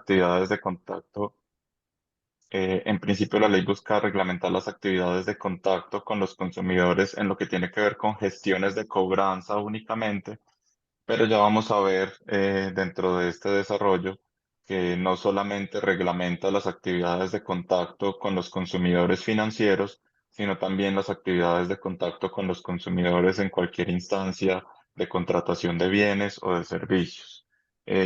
actividades de contacto. En principio, la ley busca reglamentar las actividades de contacto con los consumidores en lo que tiene que ver con gestiones de cobranza únicamente, pero ya vamos a ver dentro de este desarrollo que no solamente reglamenta las actividades de contacto con los consumidores financieros, sino también las actividades de contacto con los consumidores en cualquier instancia de contratación de bienes o de servicios.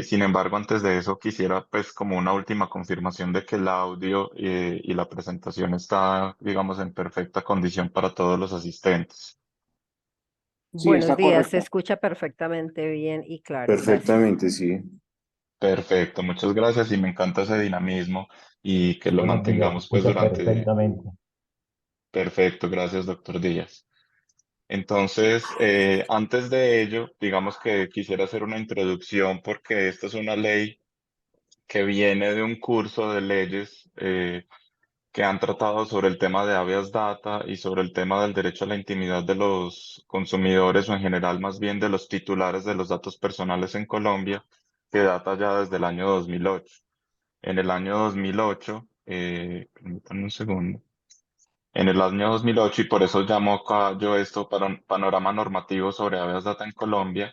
Sin embargo, antes de eso, quisiera pues como una última confirmación de que el audio y la presentación está, digamos, en perfecta condición para todos los asistentes. Sí, Buenos está días, se correcta. escucha perfectamente bien y claro, gracias. Perfectamente, sí. Perfecto, muchas gracias y me encanta ese dinamismo y que lo Buenos días, se mantengamos pues escucha durante... perfectamente. Perfecto, gracias, doctor Díaz. Entonces, antes de ello, digamos que quisiera hacer una introducción porque esta es una ley que viene de un curso de leyes que han tratado sobre el tema de habeas data y sobre el tema del derecho a la intimidad de los consumidores o en general más bien de los titulares de los datos personales en Colombia, que data ya desde el año 2008. En el año 2008, permítanme un segundo. En el año 2008, y por eso llamo acá yo esto para un panorama normativo sobre habeas data en Colombia.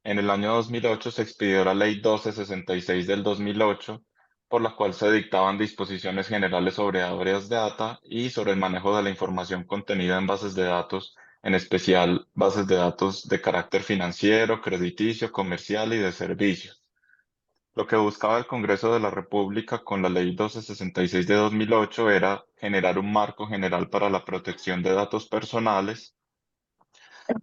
En el año 2008 se expidió la Ley 1266 del 2008, por la cual se dictaban disposiciones generales sobre habeas data y sobre el manejo de la información contenida en bases de datos, en especial bases de datos de carácter financiero, crediticio, comercial y de servicios. Lo que buscaba el Congreso de la República con la Ley 1266 de 2008 era generar un marco general para la protección de datos personales,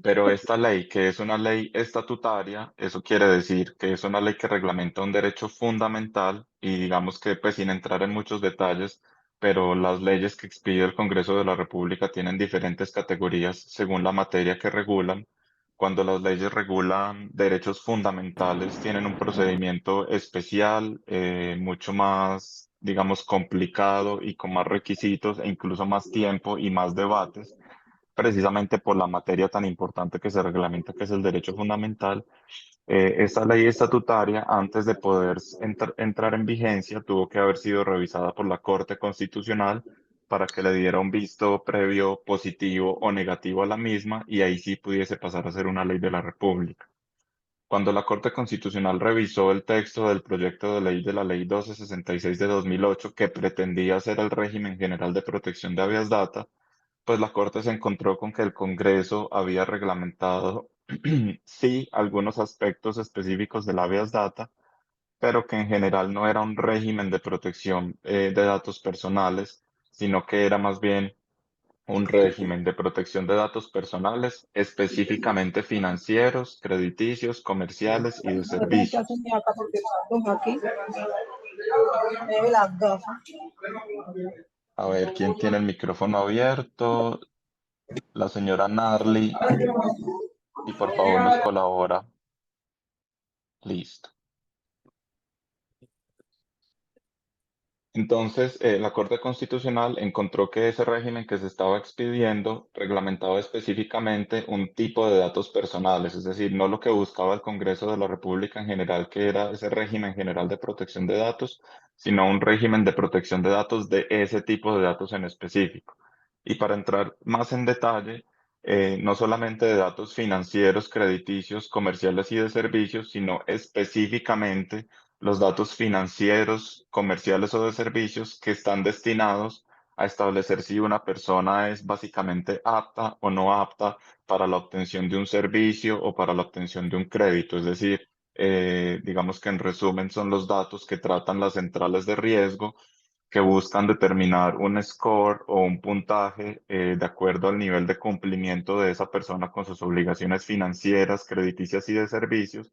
pero esta ley, que es una ley estatutaria, eso quiere decir que es una ley que reglamenta un derecho fundamental y digamos que, pues sin entrar en muchos detalles, pero las leyes que expide el Congreso de la República tienen diferentes categorías según la materia que regulan. Cuando las leyes regulan derechos fundamentales, tienen un procedimiento especial, mucho más, digamos, complicado y con más requisitos e incluso más tiempo y más debates precisamente por la materia tan importante que se reglamenta, que es el derecho fundamental. Esta ley estatutaria, antes de poder entrar en vigencia, tuvo que haber sido revisada por la Corte Constitucional para que le diera un visto previo positivo o negativo a la misma y ahí sí pudiese pasar a ser una ley de la República. Cuando la Corte Constitucional revisó el texto del proyecto de ley de la Ley 1266 de 2008, que pretendía ser el régimen general de protección de habeas data, pues la Corte se encontró con que el Congreso había reglamentado, sí, algunos aspectos específicos del habeas data, pero que en general no era un régimen de protección de datos personales, sino que era más bien un régimen de protección de datos personales específicamente financieros, crediticios, comerciales y de ¿Qué tienes que hacer servicios. mi acá? Porque dos aquí. Me ve las gafas. A ver, ¿quién tiene el micrófono abierto? La señora Narly, y por favor nos colabora. Listo. Entonces, la Corte Constitucional encontró que ese régimen que se estaba expidiendo reglamentaba específicamente un tipo de datos personales, es decir, no lo que buscaba el Congreso de la República en general, que era ese régimen general de protección de datos, sino un régimen de protección de datos de ese tipo de datos en específico. Y para entrar más en detalle, no solamente de datos financieros, crediticios, comerciales y de servicios, sino específicamente los datos financieros, comerciales o de servicios que están destinados a establecer si una persona es básicamente apta o no apta para la obtención de un servicio o para la obtención de un crédito. Es decir, digamos que en resumen son los datos que tratan las centrales de riesgo que buscan determinar un score o un puntaje de acuerdo al nivel de cumplimiento de esa persona con sus obligaciones financieras, crediticias y de servicios.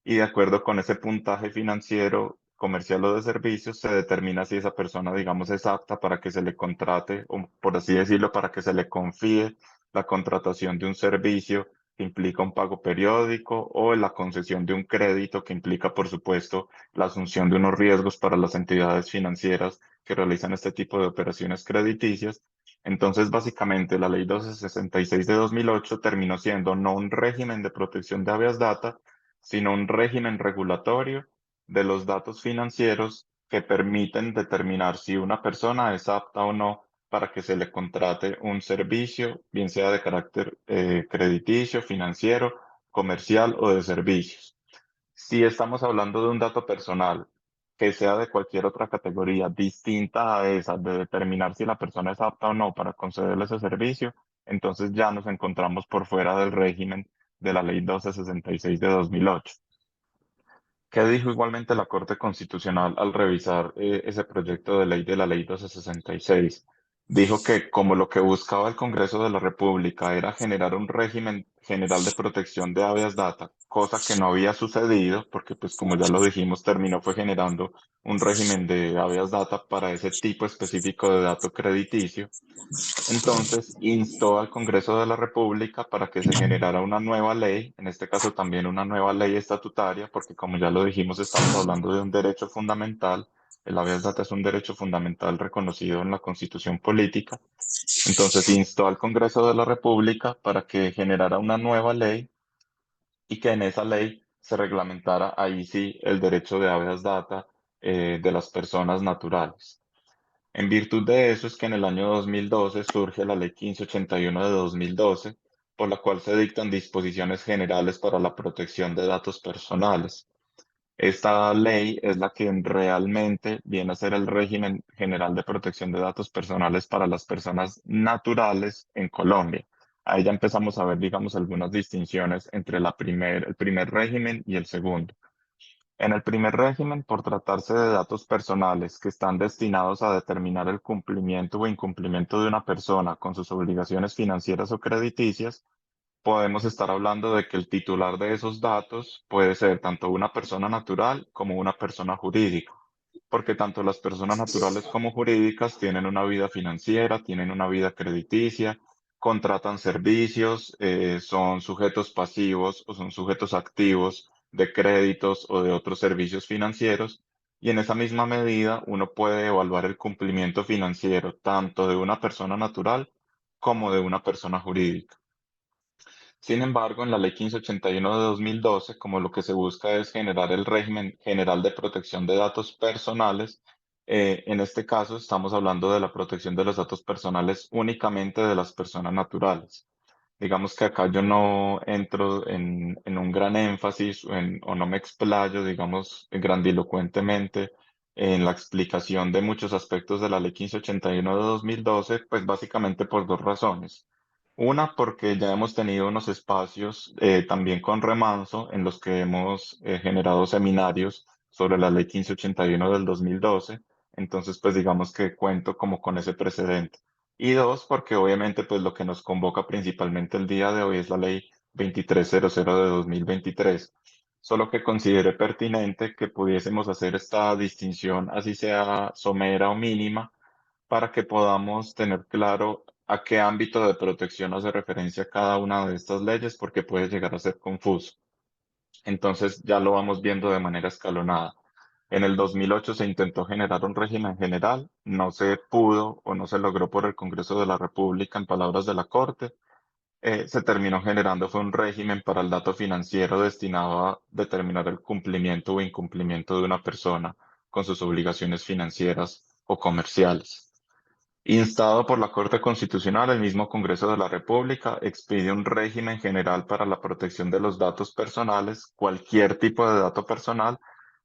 Y de acuerdo con ese puntaje financiero, comercial o de servicios, se determina si esa persona, digamos, es apta para que se le contrate o, por así decirlo, para que se le confíe la contratación de un servicio que implica un pago periódico o la concesión de un crédito que implica, por supuesto, la asunción de unos riesgos para las entidades financieras que realizan este tipo de operaciones crediticias. Entonces, básicamente, la Ley 1266 de 2008 terminó siendo no un régimen de protección de habeas data, sino un régimen regulatorio de los datos financieros que permiten determinar si una persona es apta o no para que se le contrate un servicio, bien sea de carácter crediticio, financiero, comercial o de servicios. Si estamos hablando de un dato personal que sea de cualquier otra categoría distinta a esa de determinar si la persona es apta o no para concederle ese servicio, entonces ya nos encontramos por fuera del régimen de la Ley 1266 de 2008. ¿Qué dijo igualmente la Corte Constitucional al revisar ese proyecto de ley de la Ley 1266? Dijo que como lo que buscaba el Congreso de la República era generar un régimen general de protección de habeas data, cosa que no había sucedido, porque pues como ya lo dijimos, terminó fue generando un régimen de habeas data para ese tipo específico de dato crediticio. Entonces, instó al Congreso de la República para que se generara una nueva ley, en este caso también una nueva ley estatutaria, porque como ya lo dijimos, estamos hablando de un derecho fundamental. El habeas data es un derecho fundamental reconocido en la Constitución política. Entonces, instó al Congreso de la República para que generara una nueva ley y que en esa ley se reglamentara ahí sí el derecho de habeas data de las personas naturales. En virtud de eso es que en el año 2012 surge la Ley 1581 de 2012, por la cual se dictan disposiciones generales para la protección de datos personales. Esta ley es la que realmente viene a ser el régimen general de protección de datos personales para las personas naturales en Colombia. Ahí ya empezamos a ver, digamos, algunas distinciones entre el primer régimen y el segundo. En el primer régimen, por tratarse de datos personales que están destinados a determinar el cumplimiento o incumplimiento de una persona con sus obligaciones financieras o crediticias, podemos estar hablando de que el titular de esos datos puede ser tanto una persona natural como una persona jurídica, porque tanto las personas naturales como jurídicas tienen una vida financiera, tienen una vida crediticia, contratan servicios, son sujetos pasivos o son sujetos activos de créditos o de otros servicios financieros, y en esa misma medida uno puede evaluar el cumplimiento financiero tanto de una persona natural como de una persona jurídica. Sin embargo, en la Ley 1581 de 2012, como lo que se busca es generar el régimen general de protección de datos personales, en este caso estamos hablando de la protección de los datos personales únicamente de las personas naturales. Digamos que acá yo no entro en un gran énfasis o no me explayo, digamos, grandilocuentemente en la explicación de muchos aspectos de la Ley 1581 de 2012, pues básicamente por dos razones. Una, porque ya hemos tenido unos espacios también con Remanso en los que hemos generado seminarios sobre la Ley 1581 del 2012. Entonces, pues digamos que cuento como con ese precedente. Y dos, porque obviamente pues lo que nos convoca principalmente el día de hoy es la Ley 2300 de 2023. Solo que consideré pertinente que pudiésemos hacer esta distinción, así sea somera o mínima, para que podamos tener claro a qué ámbito de protección hace referencia cada una de estas leyes, porque puede llegar a ser confuso. Entonces ya lo vamos viendo de manera escalonada. En el 2008 se intentó generar un régimen general, no se pudo o no se logró por el Congreso de la República, en palabras de la Corte. Se terminó generando fue un régimen para el dato financiero destinado a determinar el cumplimiento o incumplimiento de una persona con sus obligaciones financieras o comerciales. Instado por la Corte Constitucional, el mismo Congreso de la República expide un régimen general para la protección de los datos personales, cualquier tipo de dato personal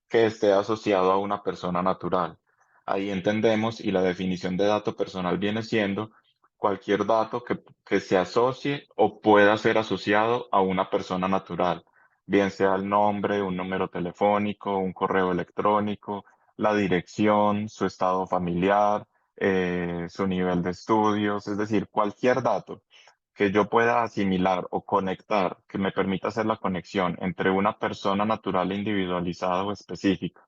que esté asociado a una persona natural. Ahí entendemos, y la definición de dato personal viene siendo cualquier dato que se asocie o pueda ser asociado a una persona natural, bien sea el nombre, un número telefónico, un correo electrónico, la dirección, su estado familiar, su nivel de estudios, es decir, cualquier dato que yo pueda asimilar o conectar, que me permita hacer la conexión entre una persona natural individualizada o específica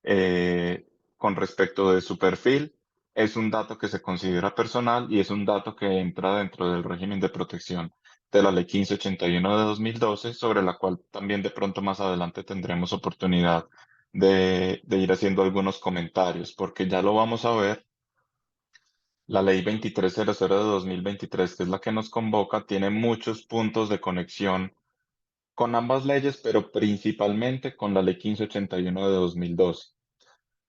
eh, con respecto de su perfil, es un dato que se considera personal y es un dato que entra dentro del régimen de protección de la Ley 1581 de 2012, sobre la cual también de pronto más adelante tendremos oportunidad de ir haciendo algunos comentarios, porque ya lo vamos a ver. La ley 2300 de 2023, que es la que nos convoca, tiene muchos puntos de conexión con ambas leyes, pero principalmente con la Ley 1581 de 2012.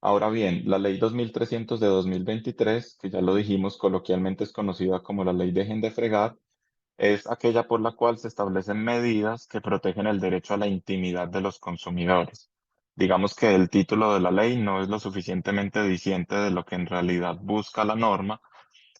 Ahora bien, la Ley 2300 de 2023, que ya lo dijimos coloquialmente es conocida como la Ley Dejen de Fregar, es aquella por la cual se establecen medidas que protegen el derecho a la intimidad de los consumidores. Digamos que el título de la ley no es lo suficientemente diciente de lo que en realidad busca la norma,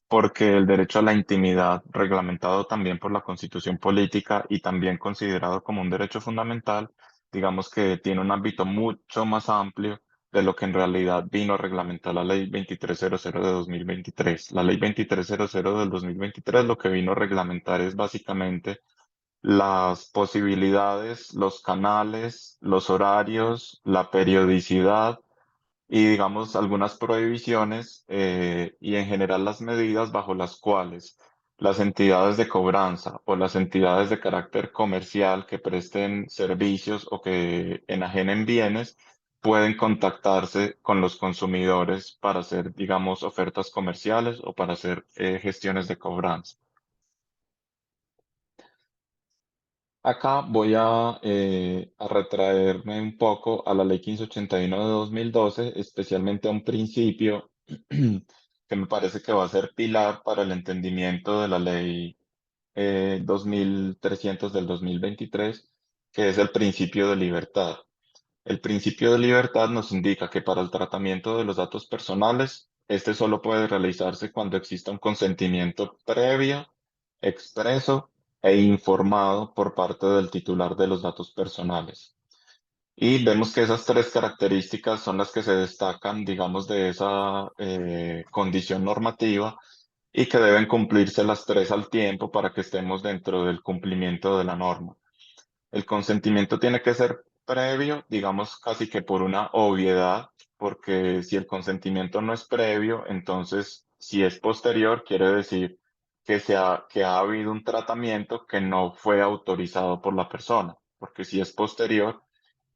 porque el derecho a la intimidad, reglamentado también por la Constitución Política y también considerado como un derecho fundamental, digamos que tiene un ámbito mucho más amplio de lo que en realidad vino a reglamentar la Ley 2300 de 2023. La Ley 2300 del 2023 lo que vino a reglamentar es básicamente las posibilidades, los canales, los horarios, la periodicidad y digamos algunas prohibiciones y en general las medidas bajo las cuales las entidades de cobranza o las entidades de carácter comercial que presten servicios o que enajenen bienes pueden contactarse con los consumidores para hacer, digamos, ofertas comerciales o para hacer gestiones de cobranza. Acá voy a retraerme un poco a la Ley 1581 de 2012, especialmente a un principio que me parece que va a ser pilar para el entendimiento de la Ley 2300 del 2023, que es el principio de libertad. El principio de libertad nos indica que para el tratamiento de los datos personales, este solo puede realizarse cuando exista un consentimiento previo, expreso e informado por parte del titular de los datos personales. Y vemos que esas tres características son las que se destacan, digamos, de esa condición normativa y que deben cumplirse las tres al tiempo para que estemos dentro del cumplimiento de la norma. El consentimiento tiene que ser previo, digamos casi que por una obviedad, porque si el consentimiento no es previo, entonces si es posterior, quiere decir que ha habido un tratamiento que no fue autorizado por la persona, porque si es posterior,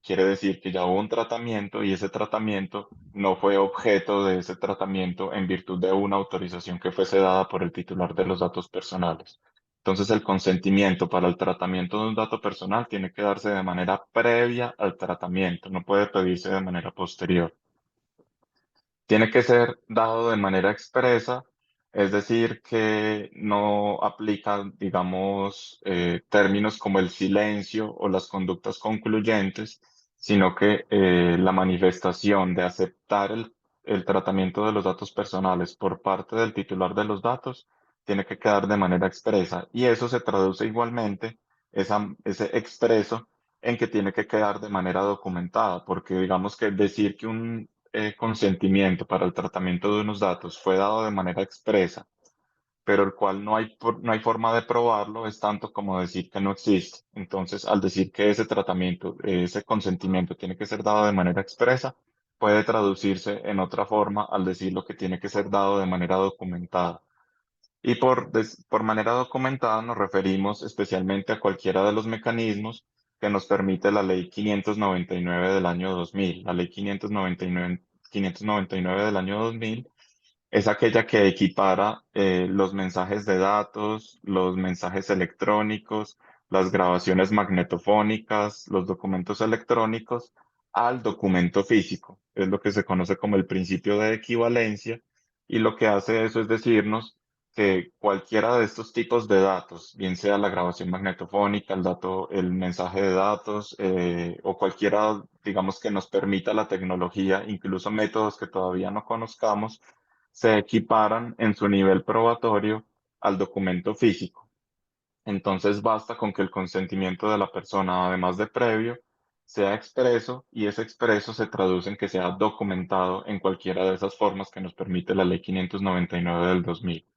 quiere decir que ya hubo un tratamiento y ese tratamiento no fue objeto de ese tratamiento en virtud de una autorización que fuese dada por el titular de los datos personales. Entonces, el consentimiento para el tratamiento de un dato personal tiene que darse de manera previa al tratamiento, no puede pedirse de manera posterior. Tiene que ser dado de manera expresa, es decir, que no aplica, digamos, términos como el silencio o las conductas concluyentes, sino que la manifestación de aceptar el tratamiento de los datos personales por parte del titular de los datos tiene que quedar de manera expresa. Y eso se traduce igualmente, ese expreso, en que tiene que quedar de manera documentada, porque digamos que decir que un consentimiento para el tratamiento de unos datos fue dado de manera expresa, pero el cual no hay forma de probarlo, es tanto como decir que no existe. Entonces, al decir que ese tratamiento, ese consentimiento tiene que ser dado de manera expresa, puede traducirse en otra forma al decir lo que tiene que ser dado de manera documentada. Y por manera documentada nos referimos especialmente a cualquiera de los mecanismos que nos permite la Ley 599 del año 2000. La Ley 599 del año 2000 es aquella que equipara los mensajes de datos, los mensajes electrónicos, las grabaciones magnetofónicas, los documentos electrónicos al documento físico. Es lo que se conoce como el principio de equivalencia y lo que hace eso es decirnos que cualquiera de estos tipos de datos, bien sea la grabación magnetofónica, el dato, el mensaje de datos o cualquiera, digamos, que nos permita la tecnología, incluso métodos que todavía no conozcamos, se equiparan en su nivel probatorio al documento físico. Entonces basta con que el consentimiento de la persona, además de previo, sea expreso y ese expreso se traduce en que sea documentado en cualquiera de esas formas que nos permite la Ley 599 del 2000.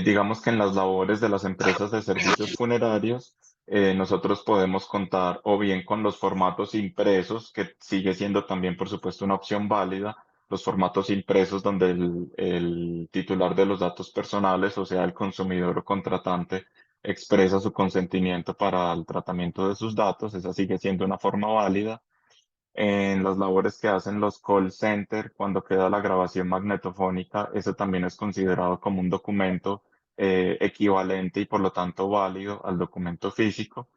Digamos que en las labores de las empresas de servicios funerarios, nosotros podemos contar o bien con los formatos impresos, que sigue siendo también, por supuesto, una opción válida, los formatos impresos donde el titular de los datos personales, o sea, el consumidor o contratante, expresa su consentimiento para el tratamiento de sus datos, esa sigue siendo una forma válida en las labores que hacen los call center, cuando queda la grabación magnetofónica, eso también es considerado como un documento equivalente y por lo tanto válido al documento físico.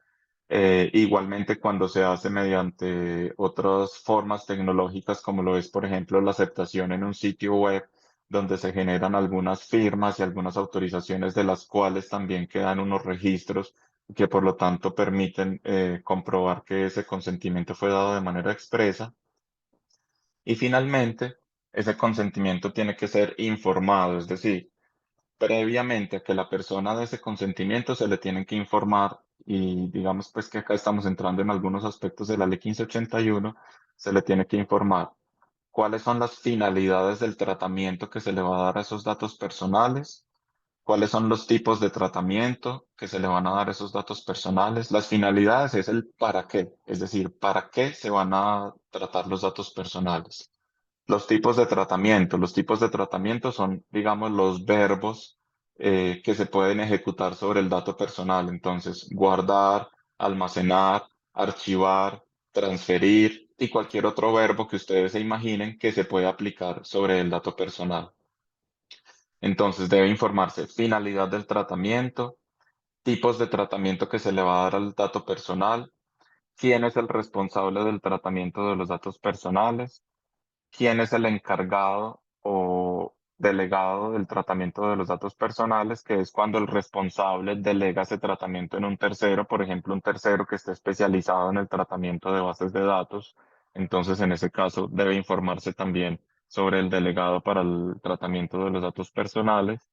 Igualmente cuando se hace mediante otras formas tecnológicas, como lo es, por ejemplo, la aceptación en un sitio web, donde se generan algunas firmas y algunas autorizaciones de las cuales también quedan unos registros que por lo tanto permiten comprobar que ese consentimiento fue dado de manera expresa. Y finalmente, ese consentimiento tiene que ser informado, es decir, previamente a que la persona de ese consentimiento se le tienen que informar y digamos pues que acá estamos entrando en algunos aspectos de la ley 1581, se le tiene que informar cuáles son las finalidades del tratamiento que se le va a dar a esos datos personales, cuáles son los tipos de tratamiento que se le van a dar a esos datos personales. Las finalidades es el para qué, es decir, para qué se van a tratar los datos personales. Los tipos de tratamiento. Los tipos de tratamiento son, digamos, los verbos que se pueden ejecutar sobre el dato personal. Entonces, guardar, almacenar, archivar, transferir y cualquier otro verbo que ustedes se imaginen que se puede aplicar sobre el dato personal. Entonces, debe informarse finalidad del tratamiento, tipos de tratamiento que se le va a dar al dato personal, quién es el responsable del tratamiento de los datos personales, quién es el encargado o delegado del tratamiento de los datos personales, que es cuando el responsable delega ese tratamiento en un tercero, por ejemplo, un tercero que esté especializado en el tratamiento de bases de datos. Entonces, en ese caso, debe informarse también sobre el delegado para el tratamiento de los datos personales.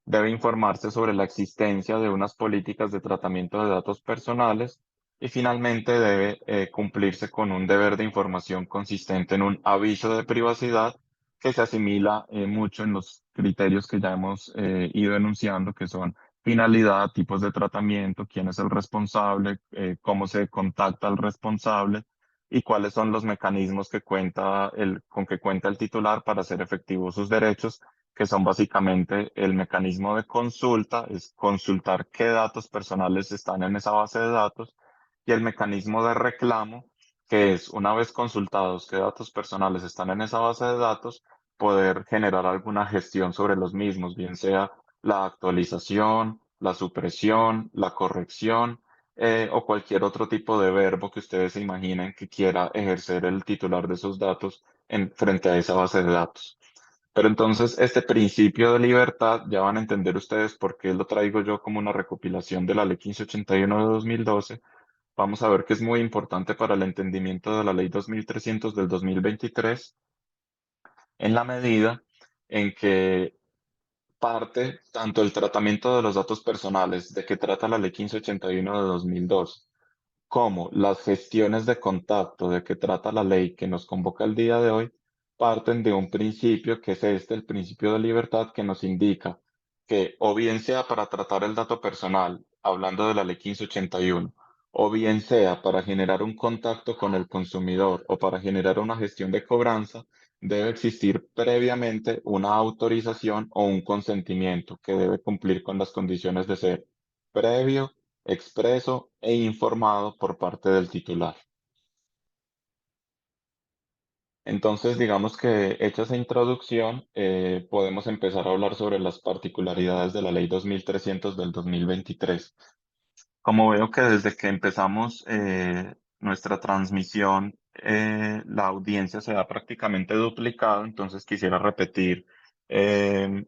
Debe informarse sobre la existencia de unas políticas de tratamiento de datos personales y finalmente debe cumplirse con un deber de información consistente en un aviso de privacidad que se asimila mucho en los criterios que ya hemos ido enunciando, que son finalidad, tipos de tratamiento, quién es el responsable, cómo se contacta al responsable y cuáles son los mecanismos con que cuenta el titular para hacer efectivos sus derechos, que son básicamente el mecanismo de consulta, es consultar qué datos personales están en esa base de datos, y el mecanismo de reclamo, que es una vez consultados qué datos personales están en esa base de datos, poder generar alguna gestión sobre los mismos, bien sea la actualización, la supresión, la corrección, o cualquier otro tipo de verbo que ustedes se imaginen que quiera ejercer el titular de esos datos frente a esa base de datos. Pero entonces este principio de libertad, ya van a entender ustedes por qué lo traigo yo como una recopilación de la Ley 1581 de 2012. Vamos a ver que es muy importante para el entendimiento de la Ley 2300 del 2023, en la medida en que parte tanto el tratamiento de los datos personales, de que trata la Ley 1581 de 2002, como las gestiones de contacto de que trata la ley que nos convoca el día de hoy, parten de un principio que es el principio de libertad, que nos indica que o bien sea para tratar el dato personal, hablando de la ley 1581, o bien sea para generar un contacto con el consumidor o para generar una gestión de cobranza, debe existir previamente una autorización o un consentimiento que debe cumplir con las condiciones de ser previo, expreso e informado por parte del titular. Entonces, digamos que hecha esa introducción, podemos empezar a hablar sobre las particularidades de la Ley 2300 del 2023. Como veo que desde que empezamos nuestra transmisión, la audiencia se ha prácticamente duplicado, entonces quisiera repetir eh,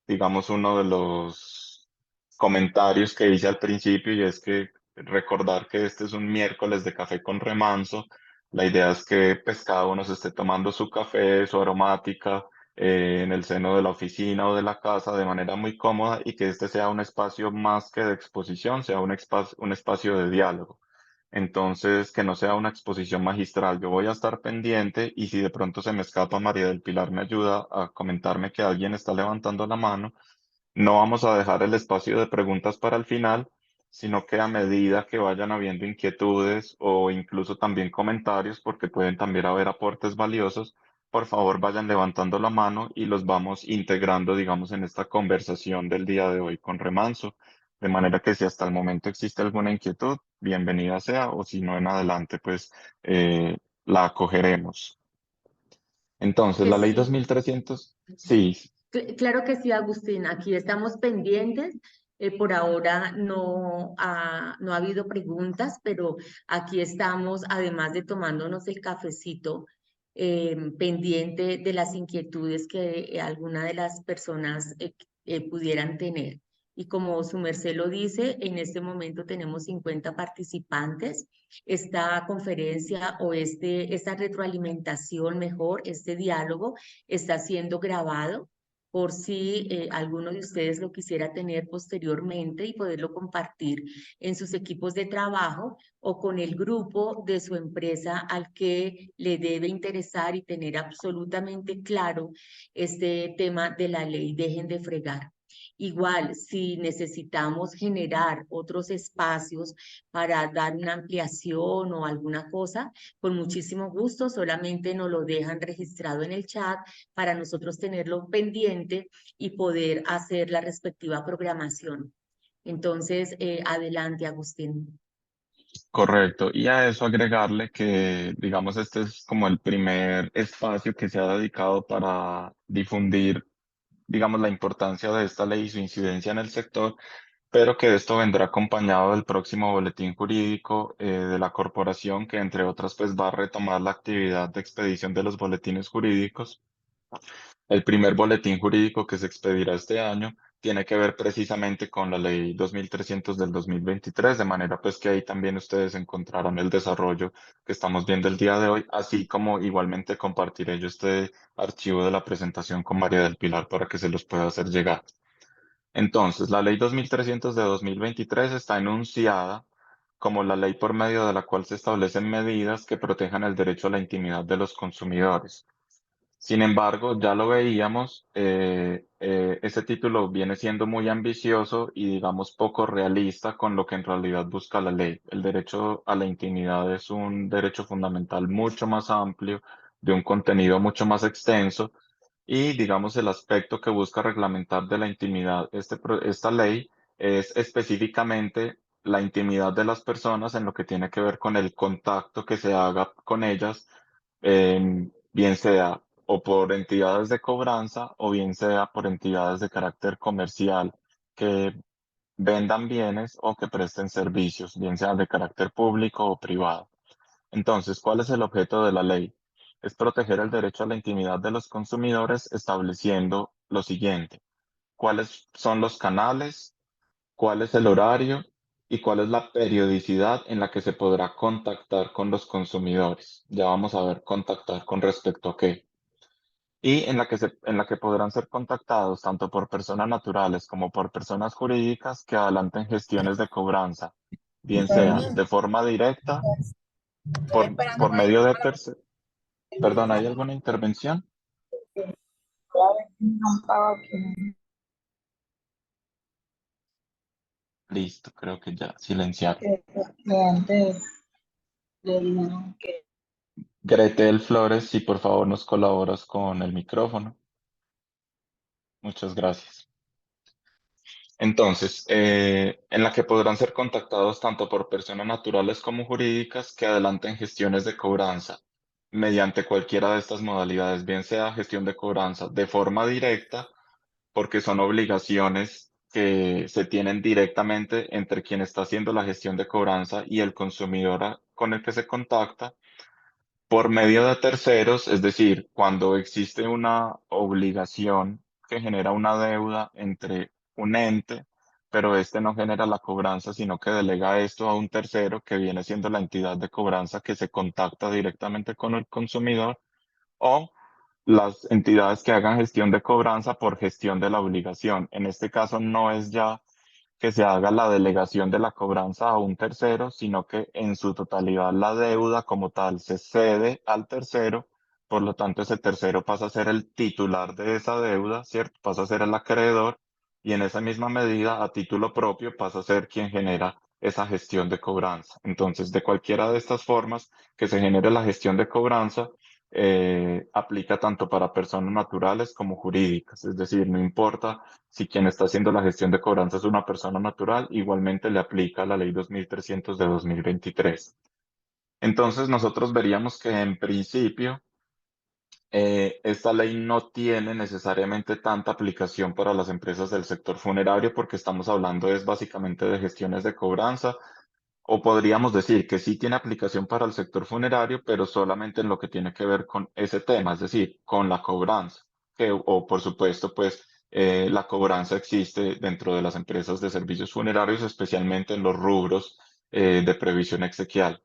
digamos, uno de los comentarios que hice al principio, y es que recordar que este es un miércoles de café con remanso. La idea es que pues, cada uno se esté tomando su café, su aromática, en el seno de la oficina o de la casa de manera muy cómoda, y que este sea un espacio más que de exposición, sea un espacio de diálogo. Entonces, que no sea una exposición magistral. Yo voy a estar pendiente y si de pronto se me escapa, María del Pilar me ayuda a comentarme que alguien está levantando la mano. No vamos a dejar el espacio de preguntas para el final, sino que a medida que vayan habiendo inquietudes o incluso también comentarios, porque pueden también haber aportes valiosos, por favor vayan levantando la mano y los vamos integrando, digamos, en esta conversación del día de hoy con Remanso. De manera que si hasta el momento existe alguna inquietud, bienvenida sea, o si no en adelante, pues la acogeremos. Entonces, Que la ley sí. 2300, sí, Claro que sí, Agustín. Aquí estamos pendientes Por ahora no ha habido preguntas, pero aquí estamos, además de tomándonos el cafecito, pendiente de las inquietudes que alguna de las personas pudieran tener. Y como su merced lo dice, en este momento tenemos 50 participantes. Esta conferencia o esta retroalimentación mejor, este diálogo está siendo grabado por si alguno de ustedes lo quisiera tener posteriormente y poderlo compartir en sus equipos de trabajo o con el grupo de su empresa al que le debe interesar y tener absolutamente claro este tema de la ley. Dejen de fregar. Igual, si necesitamos generar otros espacios para dar una ampliación o alguna cosa, con muchísimo gusto, solamente nos lo dejan registrado en el chat para nosotros tenerlo pendiente y poder hacer la respectiva programación. Entonces, adelante, Agustín. Correcto. Y a eso agregarle que, digamos, este es como el primer espacio que se ha dedicado para difundir, digamos, la importancia de esta ley y su incidencia en el sector, pero que esto vendrá acompañado del próximo boletín jurídico de la corporación, que entre otras, pues va a retomar la actividad de expedición de los boletines jurídicos. El primer boletín jurídico que se expedirá este año tiene que ver precisamente con la ley 2300 del 2023, de manera pues que ahí también ustedes encontrarán el desarrollo que estamos viendo el día de hoy, así como igualmente compartiré yo este archivo de la presentación con María del Pilar para que se los pueda hacer llegar. Entonces, la ley 2300 de 2023 está enunciada como la ley por medio de la cual se establecen medidas que protejan el derecho a la intimidad de los consumidores. Sin embargo, ya lo veíamos, ese título viene siendo muy ambicioso y digamos poco realista con lo que en realidad busca la ley. El derecho a la intimidad es un derecho fundamental mucho más amplio, de un contenido mucho más extenso y digamos el aspecto que busca reglamentar de la intimidad esta ley es específicamente la intimidad de las personas en lo que tiene que ver con el contacto que se haga con ellas, bien sea o por entidades de cobranza o bien sea por entidades de carácter comercial que vendan bienes o que presten servicios, bien sea de carácter público o privado. Entonces, ¿cuál es el objeto de la ley? Es proteger el derecho a la intimidad de los consumidores estableciendo lo siguiente: cuáles son los canales, cuál es el horario y cuál es la periodicidad en la que se podrá contactar con los consumidores. Ya vamos a ver contactar con respecto a qué. Y en la que podrán ser contactados tanto por personas naturales como por personas jurídicas que adelanten gestiones de cobranza, bien sea Fermín, de forma directa, estoy esperando por una medio de llamada. terceros. Perdón, ¿hay alguna intervención? No pago aquí. Listo, creo que ya silenciar. Que antes le dijeron que Gretel Flores, si por favor nos colaboras con el micrófono. Muchas gracias. Entonces, en la que podrán ser contactados tanto por personas naturales como jurídicas que adelanten gestiones de cobranza mediante cualquiera de estas modalidades, bien sea gestión de cobranza de forma directa, porque son obligaciones que se tienen directamente entre quien está haciendo la gestión de cobranza y el consumidor con el que se contacta, por medio de terceros, es decir, cuando existe una obligación que genera una deuda entre un ente, pero este no genera la cobranza, sino que delega esto a un tercero que viene siendo la entidad de cobranza que se contacta directamente con el consumidor, o las entidades que hagan gestión de cobranza por gestión de la obligación. En este caso no es ya que se haga la delegación de la cobranza a un tercero, sino que en su totalidad la deuda como tal se cede al tercero, por lo tanto ese tercero pasa a ser el titular de esa deuda, ¿cierto? Pasa a ser el acreedor y en esa misma medida, a título propio, pasa a ser quien genera esa gestión de cobranza. Entonces, de cualquiera de estas formas que se genere la gestión de cobranza, aplica tanto para personas naturales como jurídicas, es decir, no importa si quien está haciendo la gestión de cobranza es una persona natural, igualmente le aplica la ley 2300 de 2023. Entonces, nosotros veríamos que en principio esta ley no tiene necesariamente tanta aplicación para las empresas del sector funerario porque estamos hablando es básicamente de gestiones de cobranza, o podríamos decir que sí tiene aplicación para el sector funerario, pero solamente en lo que tiene que ver con ese tema, es decir, con la cobranza, o por supuesto, pues la cobranza existe dentro de las empresas de servicios funerarios, especialmente en los rubros de previsión exequial.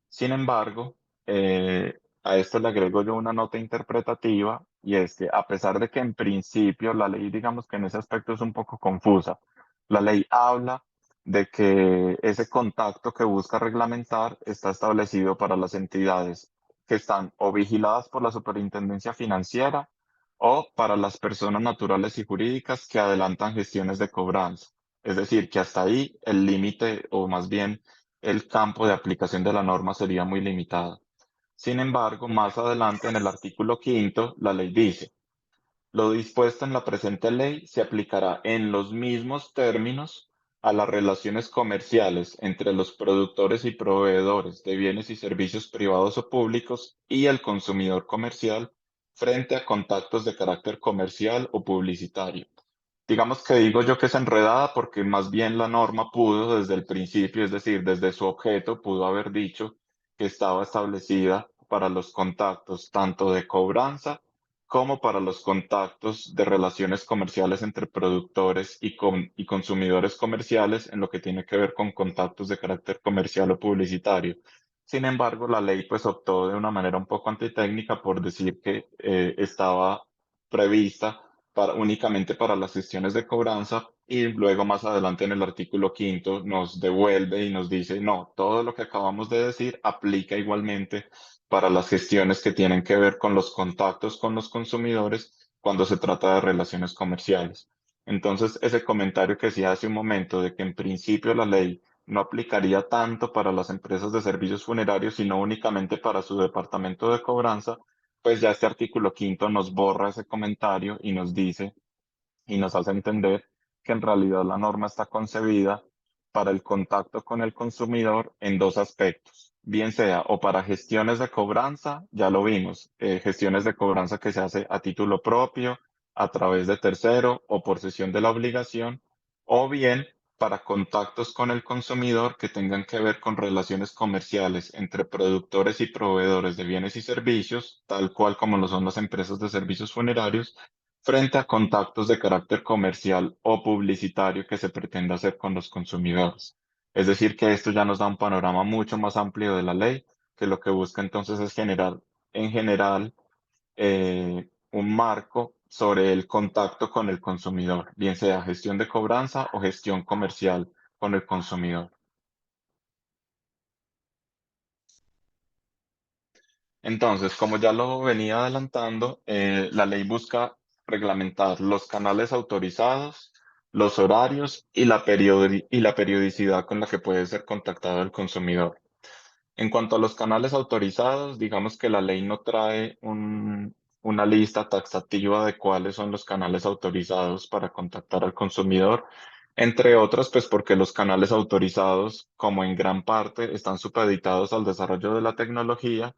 Sin embargo, a esto le agrego yo una nota interpretativa y es que a pesar de que en principio la ley, digamos que en ese aspecto es un poco confusa, la ley habla de que ese contacto que busca reglamentar está establecido para las entidades que están o vigiladas por la Superintendencia Financiera o para las personas naturales y jurídicas que adelantan gestiones de cobranza. Es decir, que hasta ahí el límite o más bien el campo de aplicación de la norma sería muy limitado. Sin embargo, más adelante en el artículo quinto, la ley dice: lo dispuesto en la presente ley se aplicará en los mismos términos a las relaciones comerciales entre los productores y proveedores de bienes y servicios privados o públicos y el consumidor comercial frente a contactos de carácter comercial o publicitario. Digamos que digo yo que es enredada porque más bien la norma pudo desde el principio, es decir, desde su objeto, pudo haber dicho que estaba establecida para los contactos tanto de cobranza como para los contactos de relaciones comerciales entre productores y consumidores comerciales en lo que tiene que ver con contactos de carácter comercial o publicitario. Sin embargo, la ley pues optó de una manera un poco antitécnica por decir que estaba prevista únicamente para las gestiones de cobranza y luego más adelante en el artículo quinto nos devuelve y nos dice, no, todo lo que acabamos de decir aplica igualmente para las gestiones que tienen que ver con los contactos con los consumidores cuando se trata de relaciones comerciales. Entonces, ese comentario que hacía hace un momento de que en principio la ley no aplicaría tanto para las empresas de servicios funerarios, sino únicamente para su departamento de cobranza, pues ya este artículo quinto nos borra ese comentario y nos dice y nos hace entender que en realidad la norma está concebida para el contacto con el consumidor en dos aspectos, bien sea o para gestiones de cobranza, ya lo vimos, gestiones de cobranza que se hace a título propio, a través de tercero o por cesión de la obligación, o bien para contactos con el consumidor que tengan que ver con relaciones comerciales entre productores y proveedores de bienes y servicios, tal cual como lo son las empresas de servicios funerarios, frente a contactos de carácter comercial o publicitario que se pretenda hacer con los consumidores. Es decir, que esto ya nos da un panorama mucho más amplio de la ley, que lo que busca entonces es generar en general un marco sobre el contacto con el consumidor, bien sea gestión de cobranza o gestión comercial con el consumidor. Entonces, como ya lo venía adelantando, la ley busca reglamentar los canales autorizados, los horarios y y la periodicidad con la que puede ser contactado el consumidor. En cuanto a los canales autorizados, digamos que la ley no trae una lista taxativa de cuáles son los canales autorizados para contactar al consumidor, entre otros, pues porque los canales autorizados, como en gran parte están supeditados al desarrollo de la tecnología,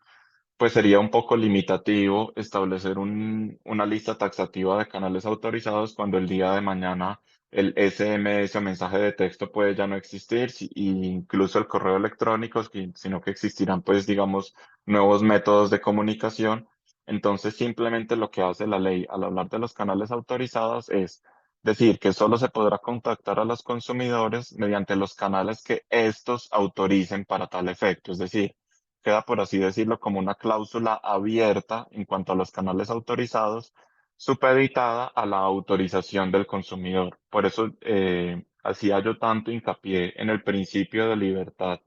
pues sería un poco limitativo establecer una lista taxativa de canales autorizados cuando el día de mañana el SMS o mensaje de texto puede ya no existir, y incluso el correo electrónico, sino que existirán, pues, digamos, nuevos métodos de comunicación. Entonces, simplemente lo que hace la ley al hablar de los canales autorizados es decir que solo se podrá contactar a los consumidores mediante los canales que estos autoricen para tal efecto. Es decir, queda, por así decirlo, como una cláusula abierta en cuanto a los canales autorizados, supeditada a la autorización del consumidor. Por eso hacía yo tanto hincapié en el principio de libertad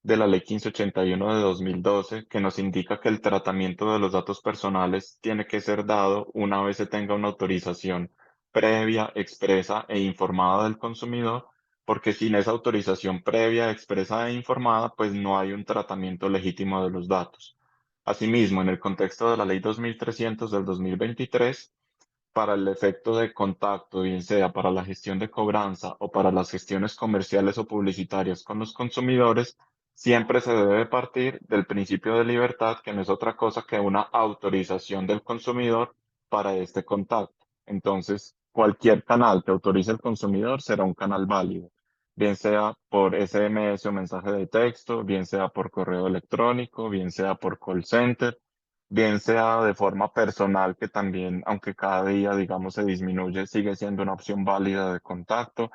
de la Ley 1581 de 2012, que nos indica que el tratamiento de los datos personales tiene que ser dado una vez se tenga una autorización previa, expresa e informada del consumidor, porque sin esa autorización previa, expresa e informada, pues no hay un tratamiento legítimo de los datos. Asimismo, en el contexto de la Ley 2300 del 2023, para el efecto de contacto, bien sea para la gestión de cobranza o para las gestiones comerciales o publicitarias con los consumidores, siempre se debe partir del principio de libertad, que no es otra cosa que una autorización del consumidor para este contacto. Entonces, cualquier canal que autorice el consumidor será un canal válido, bien sea por SMS o mensaje de texto, bien sea por correo electrónico, bien sea por call center, bien sea de forma personal, que también, aunque cada día, digamos, se disminuye, sigue siendo una opción válida de contacto,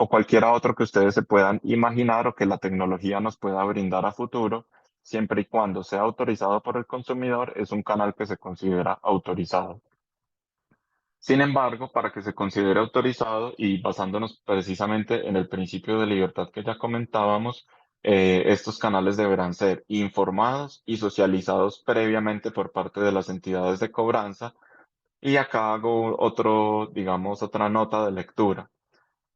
o cualquiera otro que ustedes se puedan imaginar o que la tecnología nos pueda brindar a futuro, siempre y cuando sea autorizado por el consumidor, es un canal que se considera autorizado. Sin embargo, para que se considere autorizado y basándonos precisamente en el principio de libertad que ya comentábamos, estos canales deberán ser informados y socializados previamente por parte de las entidades de cobranza. Y acá hago digamos, otra nota de lectura.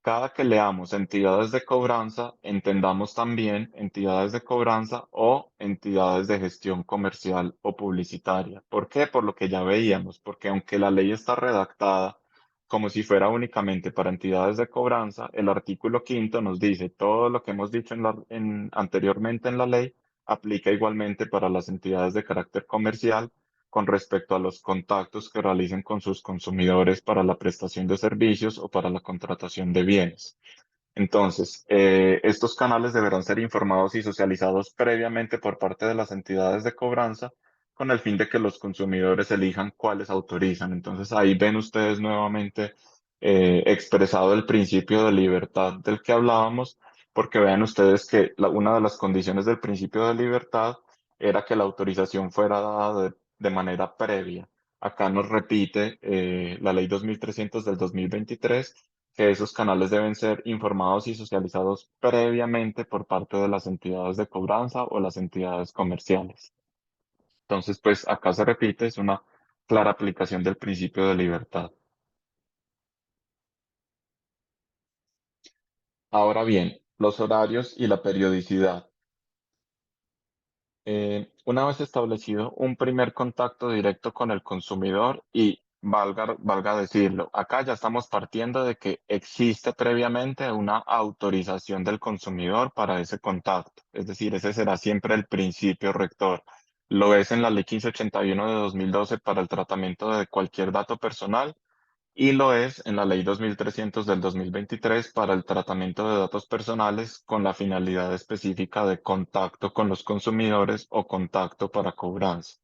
Cada que leamos entidades de cobranza, entendamos también entidades de cobranza o entidades de gestión comercial o publicitaria. ¿Por qué? Por lo que ya veíamos, porque aunque la ley está redactada como si fuera únicamente para entidades de cobranza, el artículo quinto nos dice todo lo que hemos dicho anteriormente en la ley aplica igualmente para las entidades de carácter comercial con respecto a los contactos que realicen con sus consumidores para la prestación de servicios o para la contratación de bienes. Entonces, estos canales deberán ser informados y socializados previamente por parte de las entidades de cobranza con el fin de que los consumidores elijan cuáles autorizan. Entonces, ahí ven ustedes nuevamente expresado el principio de libertad del que hablábamos, porque vean ustedes que una de las condiciones del principio de libertad era que la autorización fuera dada de manera previa. Acá nos repite la ley 2300 del 2023 que esos canales deben ser informados y socializados previamente por parte de las entidades de cobranza o las entidades comerciales. Entonces, pues acá se repite, es una clara aplicación del principio de libertad. Ahora bien, los horarios y la periodicidad. Una vez establecido un primer contacto directo con el consumidor y valga decirlo, acá ya estamos partiendo de que existe previamente una autorización del consumidor para ese contacto. Es decir, ese será siempre el principio rector. Lo es en la Ley 1581 de 2012 para el tratamiento de cualquier dato personal y lo es en la Ley 2300 del 2023 para el tratamiento de datos personales con la finalidad específica de contacto con los consumidores o contacto para cobranza.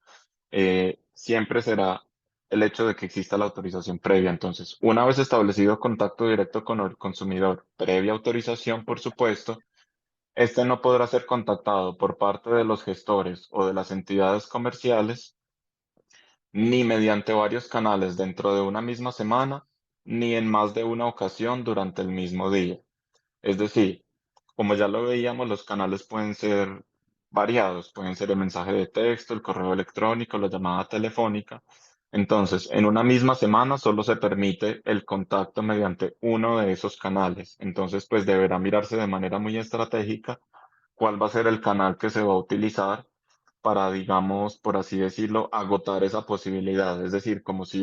Siempre será el hecho de que exista la autorización previa. Entonces, una vez establecido contacto directo con el consumidor, previa autorización, por supuesto, este no podrá ser contactado por parte de los gestores o de las entidades comerciales ni mediante varios canales dentro de una misma semana, ni en más de una ocasión durante el mismo día. Es decir, como ya lo veíamos, los canales pueden ser variados, pueden ser el mensaje de texto, el correo electrónico, la llamada telefónica. Entonces, en una misma semana solo se permite el contacto mediante uno de esos canales. Entonces, pues deberá mirarse de manera muy estratégica cuál va a ser el canal que se va a utilizar para, digamos, por así decirlo, agotar esa posibilidad. Es decir, como si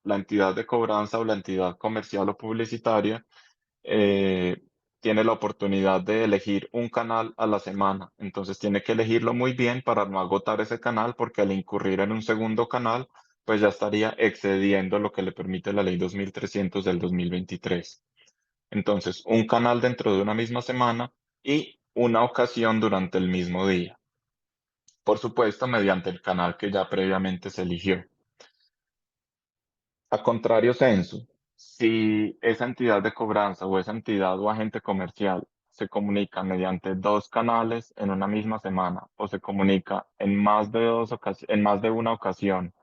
la entidad de cobranza o la entidad comercial o publicitaria eh, tiene la oportunidad de elegir un canal a la semana. Entonces tiene que elegirlo muy bien para no agotar ese canal, porque al incurrir en un segundo canal, pues ya estaría excediendo lo que le permite la ley 2300 del 2023. Entonces, un canal dentro de una misma semana y una ocasión durante el mismo día. Por supuesto, mediante el canal que ya previamente se eligió. A contrario sensu, si esa entidad de cobranza o esa entidad o agente comercial se comunica mediante dos canales en una misma semana o se comunica en en más de una ocasión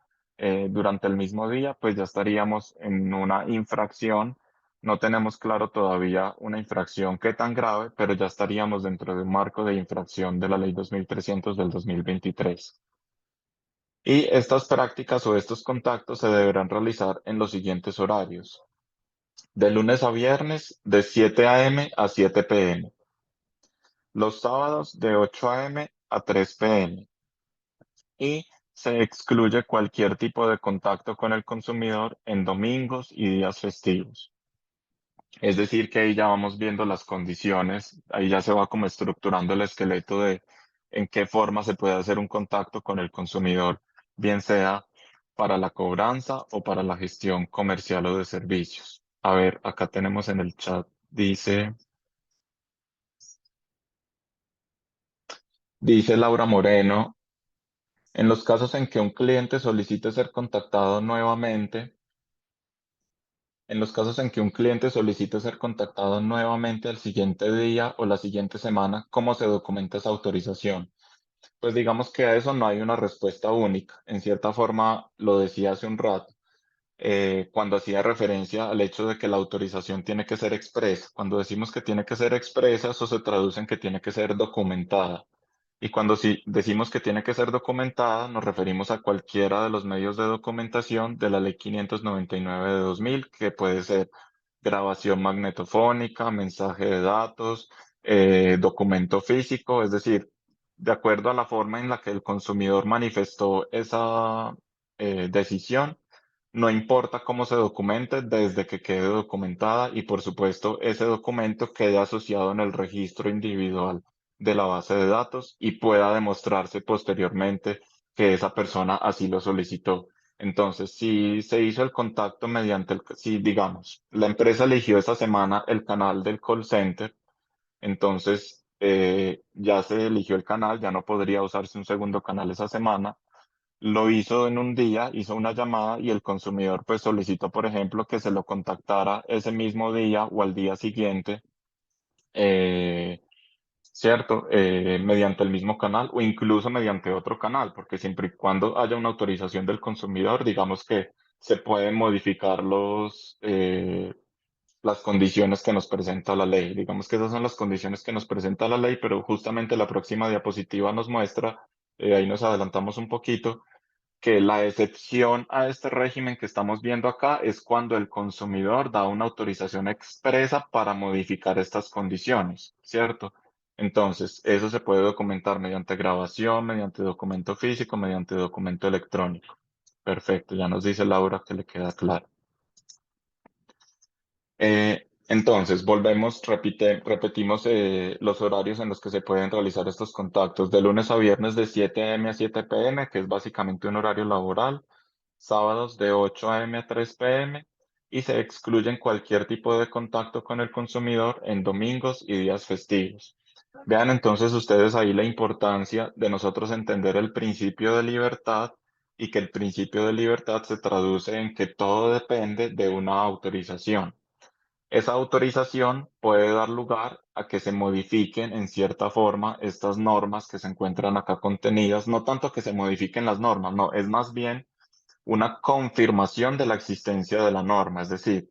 durante el mismo día, pues ya estaríamos en una infracción. No tenemos claro todavía una infracción qué tan grave, pero ya estaríamos dentro de un marco de infracción de la Ley 2300 del 2023. Y estas prácticas o estos contactos se deberán realizar en los siguientes horarios. De lunes a viernes, de 7 a.m. a 7 p.m. Los sábados, de 8 a.m. a 3 p.m. Y se excluye cualquier tipo de contacto con el consumidor en domingos y días festivos. Es decir, que ahí ya vamos viendo las condiciones, ahí ya se va como estructurando el esqueleto de en qué forma se puede hacer un contacto con el consumidor, bien sea para la cobranza o para la gestión comercial o de servicios. A ver, acá tenemos en el chat, dice Laura Moreno, en los casos en que un cliente solicite ser contactado nuevamente, en los casos en que un cliente solicite ser contactado nuevamente al siguiente día o la siguiente semana, ¿cómo se documenta esa autorización? Pues digamos que a eso no hay una respuesta única. En cierta forma, lo decía hace un rato, cuando hacía referencia al hecho de que la autorización tiene que ser expresa. Cuando decimos que tiene que ser expresa, eso se traduce en que tiene que ser documentada. Y cuando decimos que tiene que ser documentada, nos referimos a cualquiera de los medios de documentación de la Ley 599 de 2000, que puede ser grabación magnetofónica, mensaje de datos, documento físico, es decir, de acuerdo a la forma en la que el consumidor manifestó esa decisión, no importa cómo se documente, desde que quede documentada y por supuesto ese documento quede asociado en el registro individual de la base de datos y pueda demostrarse posteriormente que esa persona así lo solicitó. Entonces, si se hizo el contacto mediante si digamos, la empresa eligió esa semana el canal del call center, entonces ya se eligió el canal, ya no podría usarse un segundo canal esa semana. Lo hizo en un día, hizo una llamada y el consumidor pues solicitó, por ejemplo, que se lo contactara ese mismo día o al día siguiente. eh, ¿Cierto? Mediante el mismo canal o incluso mediante otro canal, porque siempre y cuando haya una autorización del consumidor, digamos que se pueden modificar las condiciones que nos presenta la ley. Digamos que esas son las condiciones que nos presenta la ley, pero justamente la próxima diapositiva nos muestra, ahí nos adelantamos un poquito, que la excepción a este régimen que estamos viendo acá es cuando el consumidor da una autorización expresa para modificar estas condiciones, ¿cierto? Entonces, eso se puede documentar mediante grabación, mediante documento físico, mediante documento electrónico. Perfecto, ya nos dice Laura que le queda claro. Entonces, repetimos los horarios en los que se pueden realizar estos contactos. De lunes a viernes de 7 a.m. a 7 p.m., que es básicamente un horario laboral. Sábados de 8 a.m. a 3 p.m. Y se excluyen cualquier tipo de contacto con el consumidor en domingos y días festivos. Vean entonces ustedes ahí la importancia de nosotros entender el principio de libertad y que el principio de libertad se traduce en que todo depende de una autorización. Esa autorización puede dar lugar a que se modifiquen en cierta forma estas normas que se encuentran acá contenidas, no tanto que se modifiquen las normas, no, es más bien una confirmación de la existencia de la norma, es decir,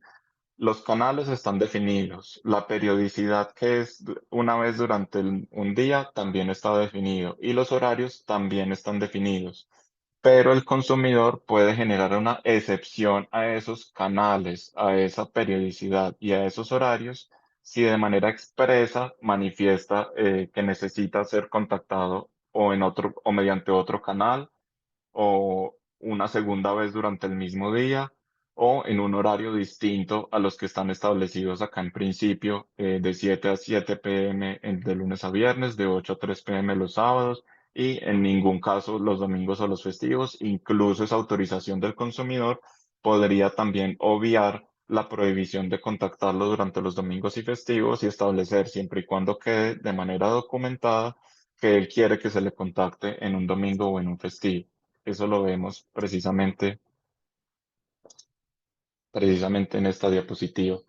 los canales están definidos, la periodicidad que es una vez durante un día también está definido y los horarios también están definidos, pero el consumidor puede generar una excepción a esos canales, a esa periodicidad y a esos horarios si de manera expresa manifiesta que necesita ser contactado o en otro o mediante otro canal o una segunda vez durante el mismo día o en un horario distinto a los que están establecidos acá en principio, de 7 a 7 p.m. De lunes a viernes, de 8 a 3 p.m. los sábados y en ningún caso los domingos o los festivos. Incluso esa autorización del consumidor podría también obviar la prohibición de contactarlo durante los domingos y festivos y establecer siempre y cuando quede de manera documentada que él quiere que se le contacte en un domingo o en un festivo. Eso lo vemos precisamente en esta diapositiva.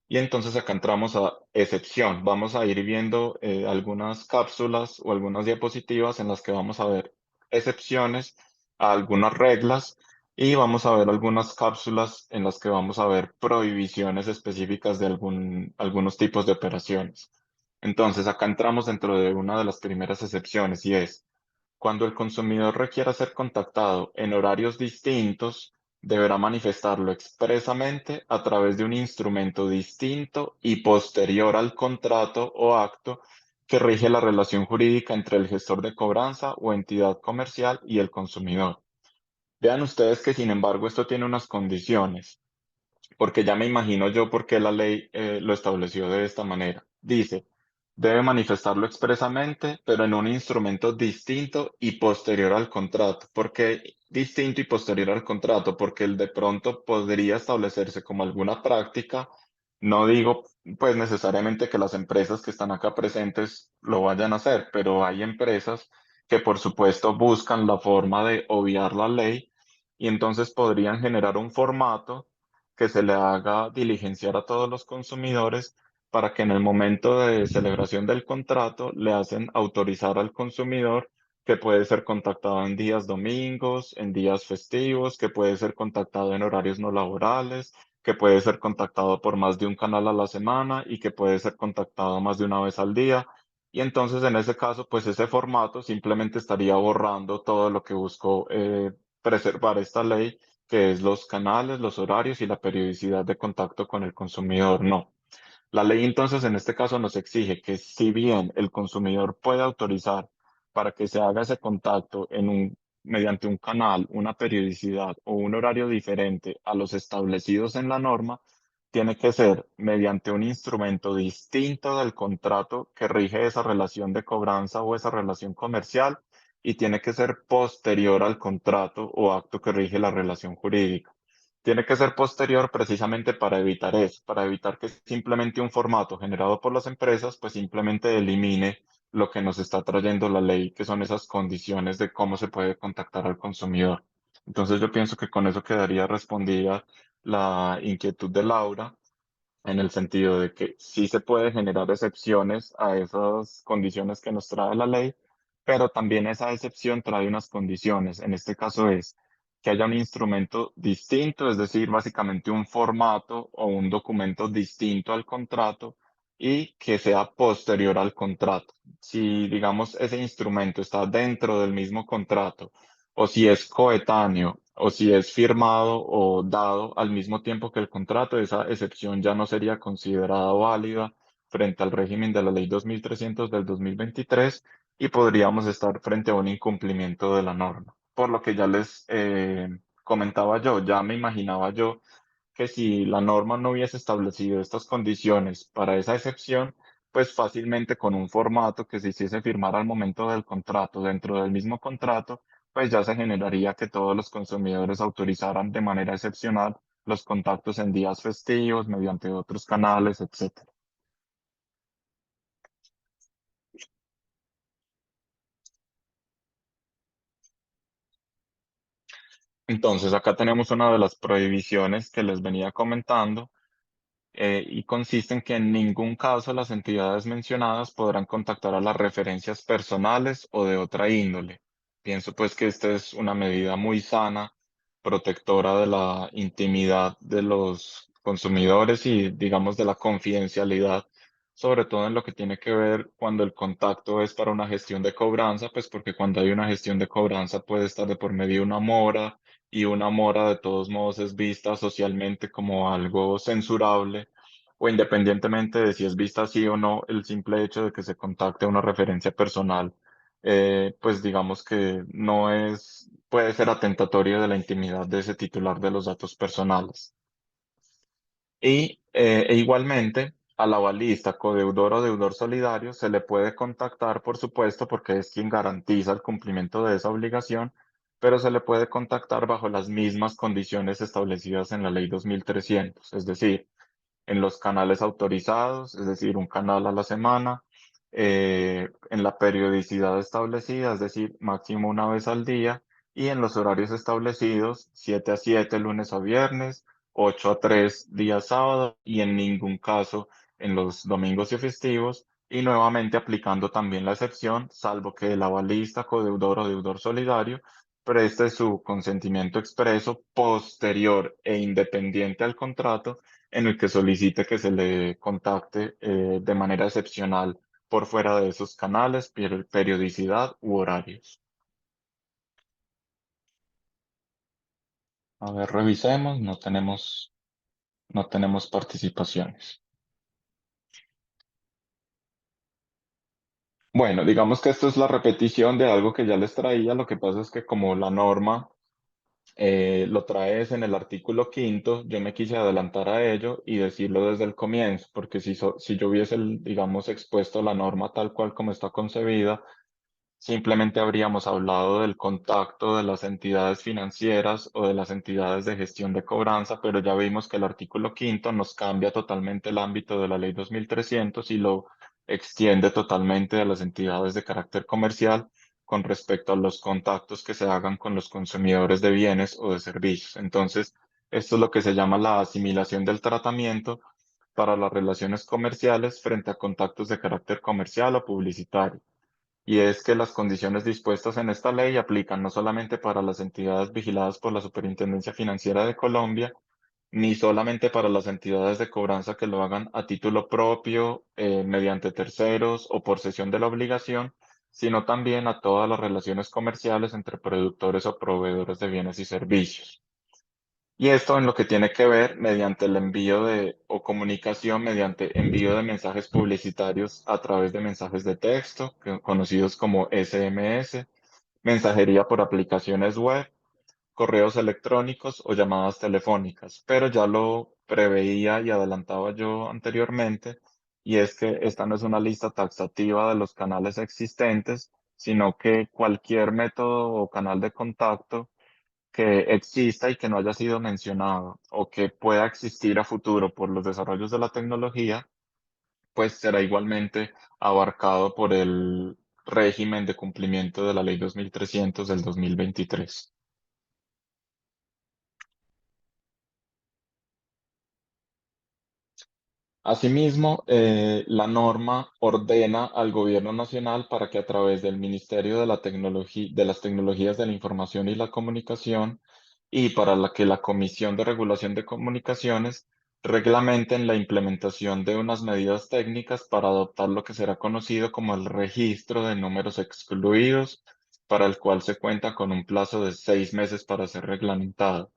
Y entonces acá entramos a excepción. Vamos a ir viendo algunas cápsulas o algunas diapositivas en las que vamos a ver excepciones a algunas reglas y vamos a ver algunas cápsulas en las que vamos a ver prohibiciones específicas de algunos tipos de operaciones. Entonces acá entramos dentro de una de las primeras excepciones y es cuando el consumidor requiera ser contactado en horarios distintos, deberá manifestarlo expresamente a través de un instrumento distinto y posterior al contrato o acto que rige la relación jurídica entre el gestor de cobranza o entidad comercial y el consumidor. Vean ustedes que, sin embargo, esto tiene unas condiciones. porque ya me imagino yo por qué la ley lo estableció de esta manera. Dice, debe manifestarlo expresamente, pero en un instrumento distinto y posterior al contrato. ¿Por qué distinto y posterior al contrato? Porque el de pronto podría establecerse como alguna práctica. No digo pues necesariamente que las empresas que están acá presentes lo vayan a hacer, pero hay empresas que por supuesto buscan la forma de obviar la ley y entonces podrían generar un formato que se le haga diligenciar a todos los consumidores para que en el momento de celebración del contrato le hacen autorizar al consumidor que puede ser contactado en días domingos, en días festivos, que puede ser contactado en horarios no laborales, que puede ser contactado por más de un canal a la semana y que puede ser contactado más de una vez al día. Y entonces en ese caso, pues ese formato simplemente estaría borrando todo lo que buscó preservar esta ley, que es los canales, los horarios y la periodicidad de contacto con el consumidor. No. La ley entonces en este caso nos exige que si bien el consumidor puede autorizar para que se haga ese contacto mediante un canal, una periodicidad o un horario diferente a los establecidos en la norma, tiene que ser mediante un instrumento distinto del contrato que rige esa relación de cobranza o esa relación comercial y tiene que ser posterior al contrato o acto que rige la relación jurídica. Tiene que ser posterior precisamente para evitar eso, para evitar que simplemente un formato generado por las empresas pues simplemente elimine lo que nos está trayendo la ley, que son esas condiciones de cómo se puede contactar al consumidor. Entonces yo pienso que con eso quedaría respondida la inquietud de Laura en el sentido de que sí se puede generar excepciones a esas condiciones que nos trae la ley, pero también esa excepción trae unas condiciones. En este caso es que haya un instrumento distinto, es decir, básicamente un formato o un documento distinto al contrato y que sea posterior al contrato. Si, digamos, ese instrumento está dentro del mismo contrato o si es coetáneo o si es firmado o dado al mismo tiempo que el contrato, esa excepción ya no sería considerada válida frente al régimen de la Ley 2300 del 2023 y podríamos estar frente a un incumplimiento de la norma. Por lo que ya les comentaba yo, ya me imaginaba yo que si la norma no hubiese establecido estas condiciones para esa excepción, pues fácilmente con un formato que se hiciese firmar al momento del contrato, dentro del mismo contrato, pues ya se generaría que todos los consumidores autorizaran de manera excepcional los contactos en días festivos, mediante otros canales, etcétera. Entonces, acá tenemos una de las prohibiciones que les venía comentando y consiste en que en ningún caso las entidades mencionadas podrán contactar a las referencias personales o de otra índole. Pienso pues que esta es una medida muy sana, protectora de la intimidad de los consumidores y digamos de la confidencialidad, sobre todo en lo que tiene que ver cuando el contacto es para una gestión de cobranza, pues porque cuando hay una gestión de cobranza puede estar de por medio una mora y una mora de todos modos es vista socialmente como algo censurable o independientemente de si es vista así o no, el simple hecho de que se contacte a una referencia personal, pues digamos que no es, puede ser atentatorio de la intimidad de ese titular de los datos personales. E igualmente, al avalista, codeudor o deudor solidario se le puede contactar, por supuesto, porque es quien garantiza el cumplimiento de esa obligación, pero se le puede contactar bajo las mismas condiciones establecidas en la Ley 2300, es decir, en los canales autorizados, es decir, un canal a la semana, en la periodicidad establecida, es decir, máximo una vez al día, y en los horarios establecidos, 7 a 7 lunes a viernes, 8 a 3 días sábado, y en ningún caso en los domingos y festivos, y nuevamente aplicando también la excepción, salvo que el avalista, codeudor o deudor solidario preste su consentimiento expreso posterior e independiente al contrato en el que solicite que se le contacte de manera excepcional por fuera de esos canales, periodicidad u horarios. A ver, revisemos, no tenemos participaciones. Bueno, digamos que esto es la repetición de algo que ya les traía, lo que pasa es que como la norma lo traes en el artículo quinto. Yo me quise adelantar a ello y decirlo desde el comienzo, porque si yo hubiese, digamos, expuesto la norma tal cual como está concebida, simplemente habríamos hablado del contacto de las entidades financieras o de las entidades de gestión de cobranza, pero ya vimos que el artículo quinto nos cambia totalmente el ámbito de la ley 2300 y lo extiende totalmente a las entidades de carácter comercial con respecto a los contactos que se hagan con los consumidores de bienes o de servicios. Entonces, esto es lo que se llama la asimilación del tratamiento para las relaciones comerciales frente a contactos de carácter comercial o publicitario. Y es que las condiciones dispuestas en esta ley aplican no solamente para las entidades vigiladas por la Superintendencia Financiera de Colombia, ni solamente para las entidades de cobranza que lo hagan a título propio, mediante terceros o por cesión de la obligación, sino también a todas las relaciones comerciales entre productores o proveedores de bienes y servicios. Y esto en lo que tiene que ver mediante el envío o comunicación mediante envío de mensajes publicitarios a través de mensajes de texto, conocidos como SMS, mensajería por aplicaciones web, correos electrónicos o llamadas telefónicas. Pero ya lo preveía y adelantaba yo anteriormente, y es que esta no es una lista taxativa de los canales existentes, sino que cualquier método o canal de contacto que exista y que no haya sido mencionado o que pueda existir a futuro por los desarrollos de la tecnología, pues será igualmente abarcado por el régimen de cumplimiento de la Ley 2300 del 2023. Asimismo, la norma ordena al Gobierno Nacional para que a través del Ministerio de de las Tecnologías de la Información y la Comunicación y para que la Comisión de Regulación de Comunicaciones reglamenten la implementación de unas medidas técnicas para adoptar lo que será conocido como el registro de números excluidos, para el cual se cuenta con un plazo de 6 meses para ser reglamentado.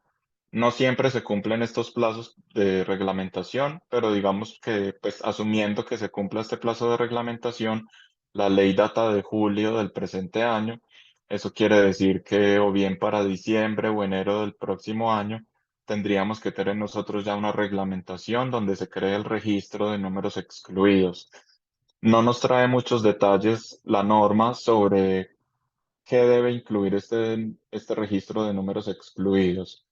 No siempre se cumplen estos plazos de reglamentación, pero digamos que, pues, asumiendo que se cumpla este plazo de reglamentación, la ley data de julio del presente año. Eso quiere decir que o bien para diciembre o enero del próximo año tendríamos que tener nosotros ya una reglamentación donde se cree el registro de números excluidos. No nos trae muchos detalles la norma sobre qué debe incluir este registro de números excluidos.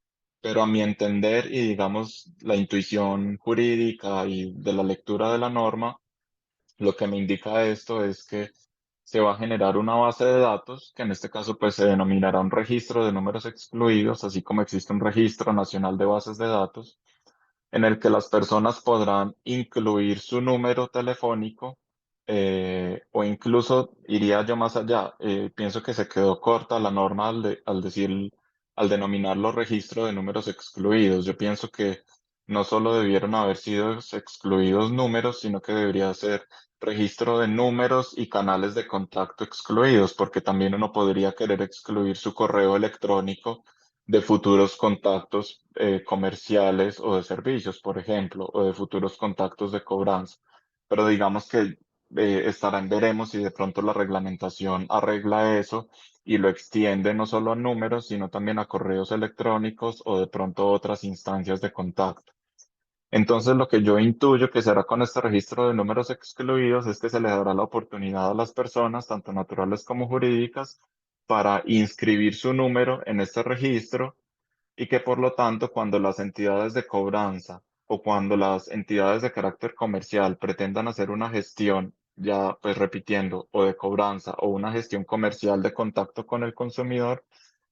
Pero a mi entender y digamos la intuición jurídica y de la lectura de la norma, lo que me indica esto es que se va a generar una base de datos, que en este caso pues se denominará un registro de números excluidos, así como existe un registro nacional de bases de datos en el que las personas podrán incluir su número telefónico, o incluso iría yo más allá. Pienso que se quedó corta la norma al decir, al denominarlo registro de números excluidos. Yo pienso que no solo debieron haber sido excluidos números, sino que debería ser registro de números y canales de contacto excluidos, porque también uno podría querer excluir su correo electrónico de futuros contactos, comerciales o de servicios, por ejemplo, o de futuros contactos de cobranza. Pero digamos que estará en veremos si de pronto la reglamentación arregla eso y lo extiende no solo a números, sino también a correos electrónicos o de pronto otras instancias de contacto. Entonces, lo que yo intuyo que será con este registro de números excluidos es que se le dará la oportunidad a las personas, tanto naturales como jurídicas, para inscribir su número en este registro, y que por lo tanto, cuando las entidades de cobranza o cuando las entidades de carácter comercial pretendan hacer una gestión, ya pues repitiendo, o de cobranza o una gestión comercial de contacto con el consumidor,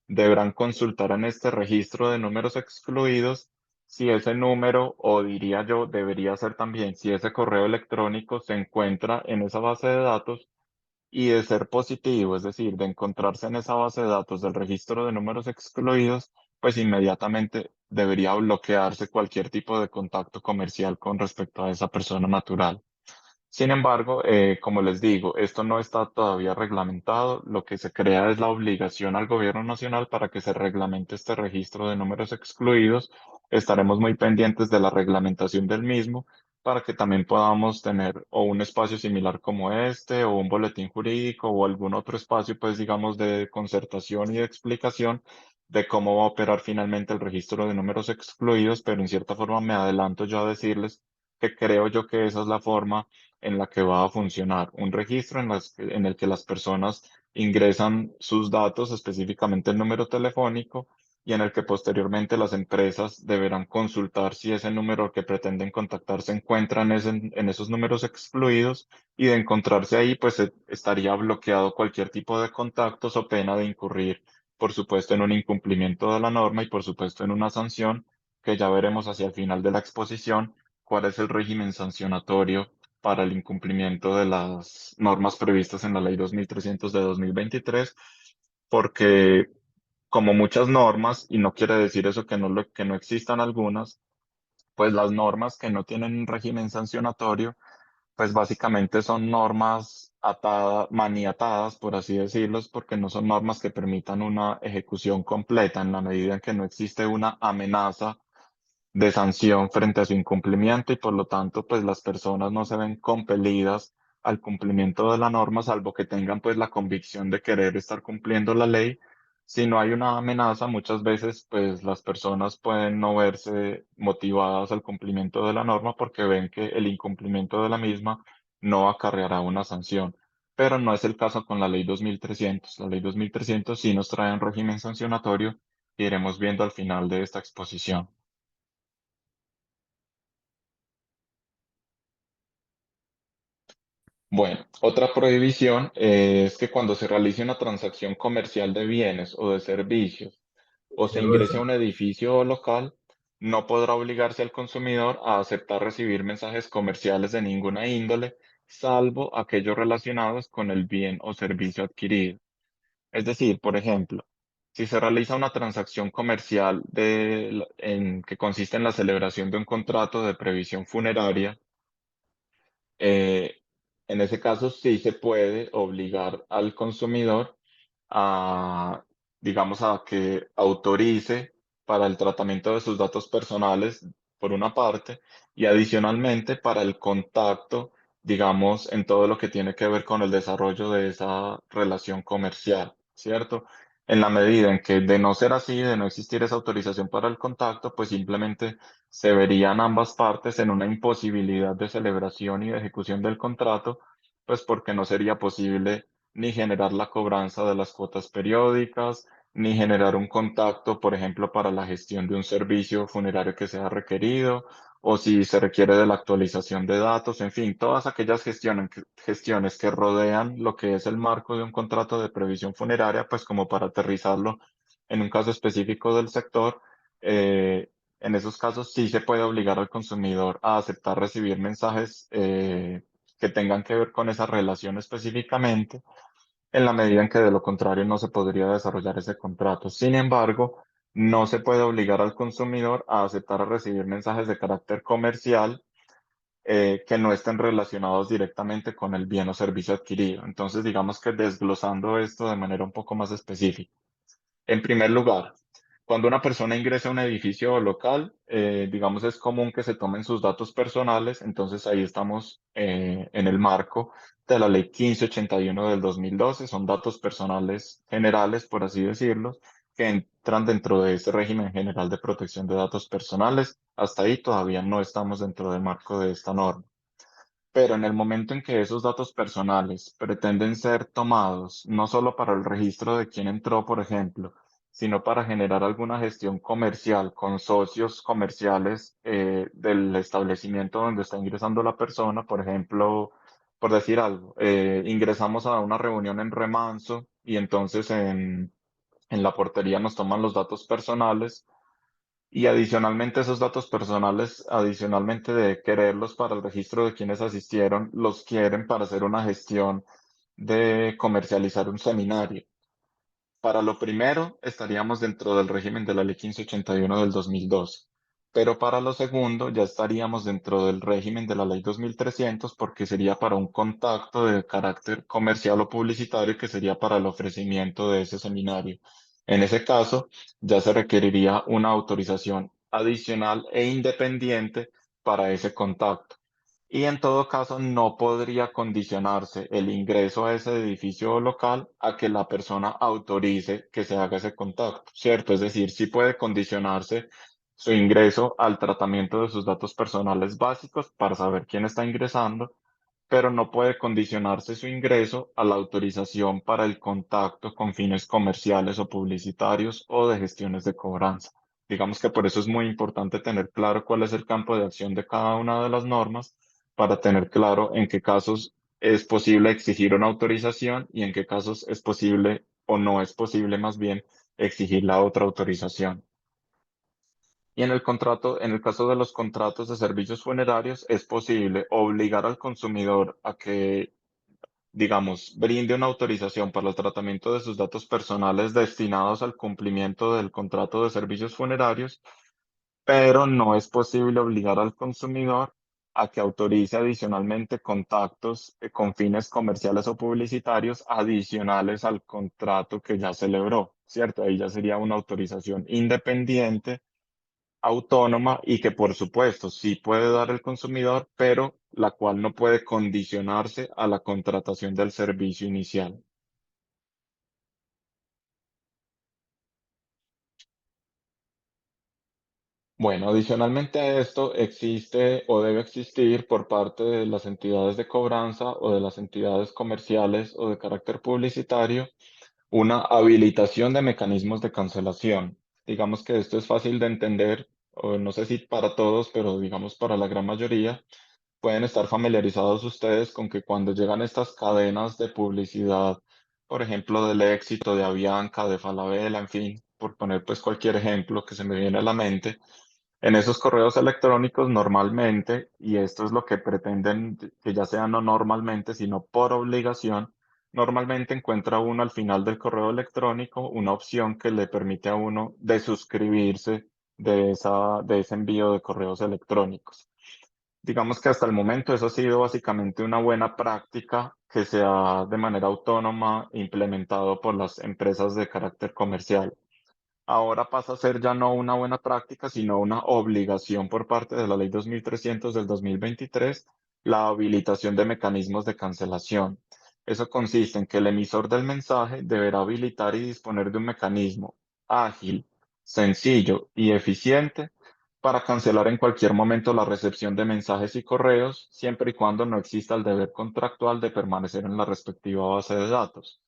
deberán consultar en este registro de números excluidos si ese número, o diría yo, debería ser también si ese correo electrónico se encuentra en esa base de datos, y de ser positivo, es decir, de encontrarse en esa base de datos del registro de números excluidos, pues inmediatamente debería bloquearse cualquier tipo de contacto comercial con respecto a esa persona natural. Sin embargo, como les digo, esto no está todavía reglamentado. Lo que se crea es la obligación al gobierno nacional para que se reglamente este registro de números excluidos. Estaremos muy pendientes de la reglamentación del mismo para que también podamos tener o un espacio similar como este, o un boletín jurídico, o algún otro espacio, pues digamos, de concertación y de explicación, de cómo va a operar finalmente el registro de números excluidos, pero en cierta forma me adelanto yo a decirles que creo yo que esa es la forma en la que va a funcionar. Un registro en el que las personas ingresan sus datos, específicamente el número telefónico, y en el que posteriormente las empresas deberán consultar si ese número al que pretenden contactar se encuentra en esos números excluidos, y de encontrarse ahí, pues estaría bloqueado cualquier tipo de contactos o pena de incurrir, por supuesto, en un incumplimiento de la norma y por supuesto en una sanción que ya veremos hacia el final de la exposición cuál es el régimen sancionatorio para el incumplimiento de las normas previstas en la Ley 2300 de 2023, porque como muchas normas, y no quiere decir eso que no existan algunas, pues las normas que no tienen un régimen sancionatorio, pues básicamente son normas atadas, maniatadas, por así decirlos, porque no son normas que permitan una ejecución completa en la medida en que no existe una amenaza de sanción frente a su incumplimiento y por lo tanto, pues las personas no se ven compelidas al cumplimiento de la norma, salvo que tengan pues la convicción de querer estar cumpliendo la ley. Si no hay una amenaza, muchas veces pues las personas pueden no verse motivadas al cumplimiento de la norma porque ven que el incumplimiento de la misma no acarreará una sanción. Pero no es el caso con la ley 2300. La ley 2300 sí nos trae un régimen sancionatorio que iremos viendo al final de esta exposición. Bueno, otra prohibición es que cuando se realice una transacción comercial de bienes o de servicios o se ingrese a un edificio o local, no podrá obligarse al consumidor a aceptar recibir mensajes comerciales de ninguna índole, salvo aquellos relacionados con el bien o servicio adquirido. Es decir, por ejemplo, si se realiza una transacción comercial que consiste en la celebración de un contrato de previsión funeraria, eh, en ese caso, sí se puede obligar al consumidor a, digamos, a que autorice para el tratamiento de sus datos personales, por una parte, y adicionalmente para el contacto, digamos, en todo lo que tiene que ver con el desarrollo de esa relación comercial, ¿cierto? En la medida en que de no ser así, de no existir esa autorización para el contacto, pues simplemente se verían ambas partes en una imposibilidad de celebración y de ejecución del contrato, pues porque no sería posible ni generar la cobranza de las cuotas periódicas, ni generar un contacto, por ejemplo, para la gestión de un servicio funerario que sea requerido, o si se requiere de la actualización de datos, en fin, todas aquellas gestiones que rodean lo que es el marco de un contrato de previsión funeraria, pues como para aterrizarlo en un caso específico del sector. En esos casos sí se puede obligar al consumidor a aceptar recibir mensajes que tengan que ver con esa relación específicamente, en la medida en que de lo contrario no se podría desarrollar ese contrato. Sin embargo, no se puede obligar al consumidor a aceptar o recibir mensajes de carácter comercial que no estén relacionados directamente con el bien o servicio adquirido. Entonces, digamos que desglosando esto de manera un poco más específica. En primer lugar, cuando una persona ingresa a un edificio o local, digamos, es común que se tomen sus datos personales, entonces ahí estamos en el marco de la Ley 1581 del 2012, son datos personales generales, por así decirlo, que entran dentro de ese régimen general de protección de datos personales. Hasta ahí todavía no estamos dentro del marco de esta norma. Pero en el momento en que esos datos personales pretenden ser tomados, no solo para el registro de quién entró, por ejemplo, sino para generar alguna gestión comercial con socios comerciales del establecimiento donde está ingresando la persona, por ejemplo, por decir algo, ingresamos a una reunión en Remanso y entonces en la portería nos toman los datos personales y adicionalmente esos datos personales, adicionalmente de quererlos para el registro de quienes asistieron, los quieren para hacer una gestión de comercializar un seminario. Para lo primero, estaríamos dentro del régimen de la Ley 1581 del 2012, pero para lo segundo, ya estaríamos dentro del régimen de la Ley 2300 porque sería para un contacto de carácter comercial o publicitario que sería para el ofrecimiento de ese seminario. En ese caso, ya se requeriría una autorización adicional e independiente para ese contacto. y en todo caso no podría condicionarse el ingreso a ese edificio local a que la persona autorice que se haga ese contacto, ¿cierto? Es decir, sí puede condicionarse su ingreso al tratamiento de sus datos personales básicos para saber quién está ingresando, pero no puede condicionarse su ingreso a la autorización para el contacto con fines comerciales o publicitarios o de gestiones de cobranza. Digamos que por eso es muy importante tener claro cuál es el campo de acción de cada una de las normas para tener claro en qué casos es posible exigir una autorización y en qué casos es posible o no es posible más bien exigir la otra autorización. Y en el contrato, en el caso de los contratos de servicios funerarios, es posible obligar al consumidor a que, digamos, brinde una autorización para el tratamiento de sus datos personales destinados al cumplimiento del contrato de servicios funerarios, pero no es posible obligar al consumidor a que autorice adicionalmente contactos con fines comerciales o publicitarios adicionales al contrato que ya celebró, ¿cierto? Ahí ya sería una autorización independiente, autónoma y que por supuesto sí puede dar el consumidor, pero la cual no puede condicionarse a la contratación del servicio inicial. Bueno, adicionalmente a esto, existe o debe existir por parte de las entidades de cobranza o de las entidades comerciales o de carácter publicitario una habilitación de mecanismos de cancelación. Digamos que esto es fácil de entender, o no sé si para todos, pero digamos para la gran mayoría, pueden estar familiarizados ustedes con que cuando llegan estas cadenas de publicidad, por ejemplo, del Éxito, de Avianca, de Falabella, en fin, por poner pues cualquier ejemplo que se me viene a la mente, en esos correos electrónicos normalmente, y esto es lo que pretenden que ya sea no normalmente, sino por obligación, normalmente encuentra uno al final del correo electrónico una opción que le permite a uno desuscribirse de ese envío de correos electrónicos. Digamos que hasta el momento eso ha sido básicamente una buena práctica que se ha de manera autónoma implementado por las empresas de carácter comercial. Ahora pasa a ser ya no una buena práctica, sino una obligación por parte de la Ley 2300 del 2023, la habilitación de mecanismos de cancelación. Eso consiste en que el emisor del mensaje deberá habilitar y disponer de un mecanismo ágil, sencillo y eficiente para cancelar en cualquier momento la recepción de mensajes y correos, siempre y cuando no exista el deber contractual de permanecer en la respectiva base de datos.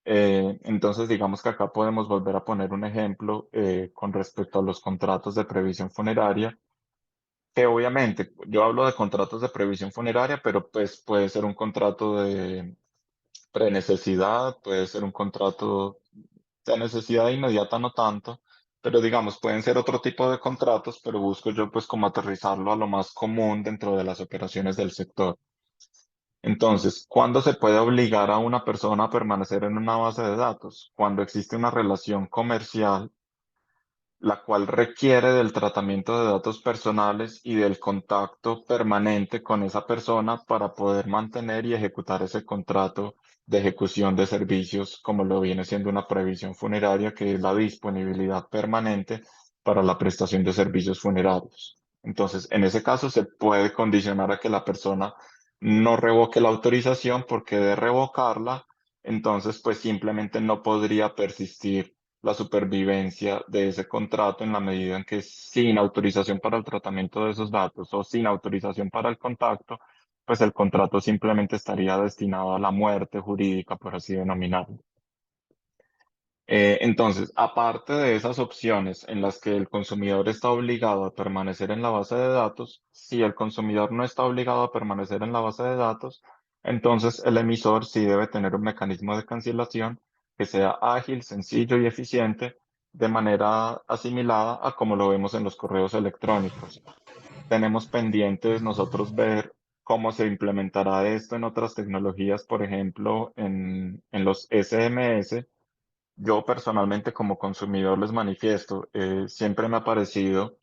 Entonces, digamos que acá podemos volver a poner un ejemplo con respecto a los contratos de previsión funeraria, que obviamente yo hablo de contratos de previsión funeraria, pero pues puede ser un contrato de prenecesidad, puede ser un contrato de necesidad inmediata, no tanto, pero digamos, pueden ser otro tipo de contratos, pero busco yo pues como aterrizarlo a lo más común dentro de las operaciones del sector. Entonces, ¿cuándo se puede obligar a una persona a permanecer en una base de datos? Cuando existe una relación comercial la cual requiere del tratamiento de datos personales y del contacto permanente con esa persona para poder mantener y ejecutar ese contrato de ejecución de servicios, como lo viene siendo una previsión funeraria, que es la disponibilidad permanente para la prestación de servicios funerarios. Entonces, en ese caso se puede condicionar a que la persona no revoque la autorización, porque de revocarla, entonces pues simplemente no podría persistir la supervivencia de ese contrato en la medida en que sin autorización para el tratamiento de esos datos o sin autorización para el contacto, pues el contrato simplemente estaría destinado a la muerte jurídica, por así denominarlo. Entonces, aparte de esas opciones en las que el consumidor está obligado a permanecer en la base de datos, si el consumidor no está obligado a permanecer en la base de datos, entonces el emisor sí debe tener un mecanismo de cancelación que sea ágil, sencillo y eficiente, de manera asimilada a como lo vemos en los correos electrónicos. Tenemos pendientes nosotros ver cómo se implementará esto en otras tecnologías, por ejemplo, en los SMS. Yo personalmente como consumidor les manifiesto, siempre me ha parecido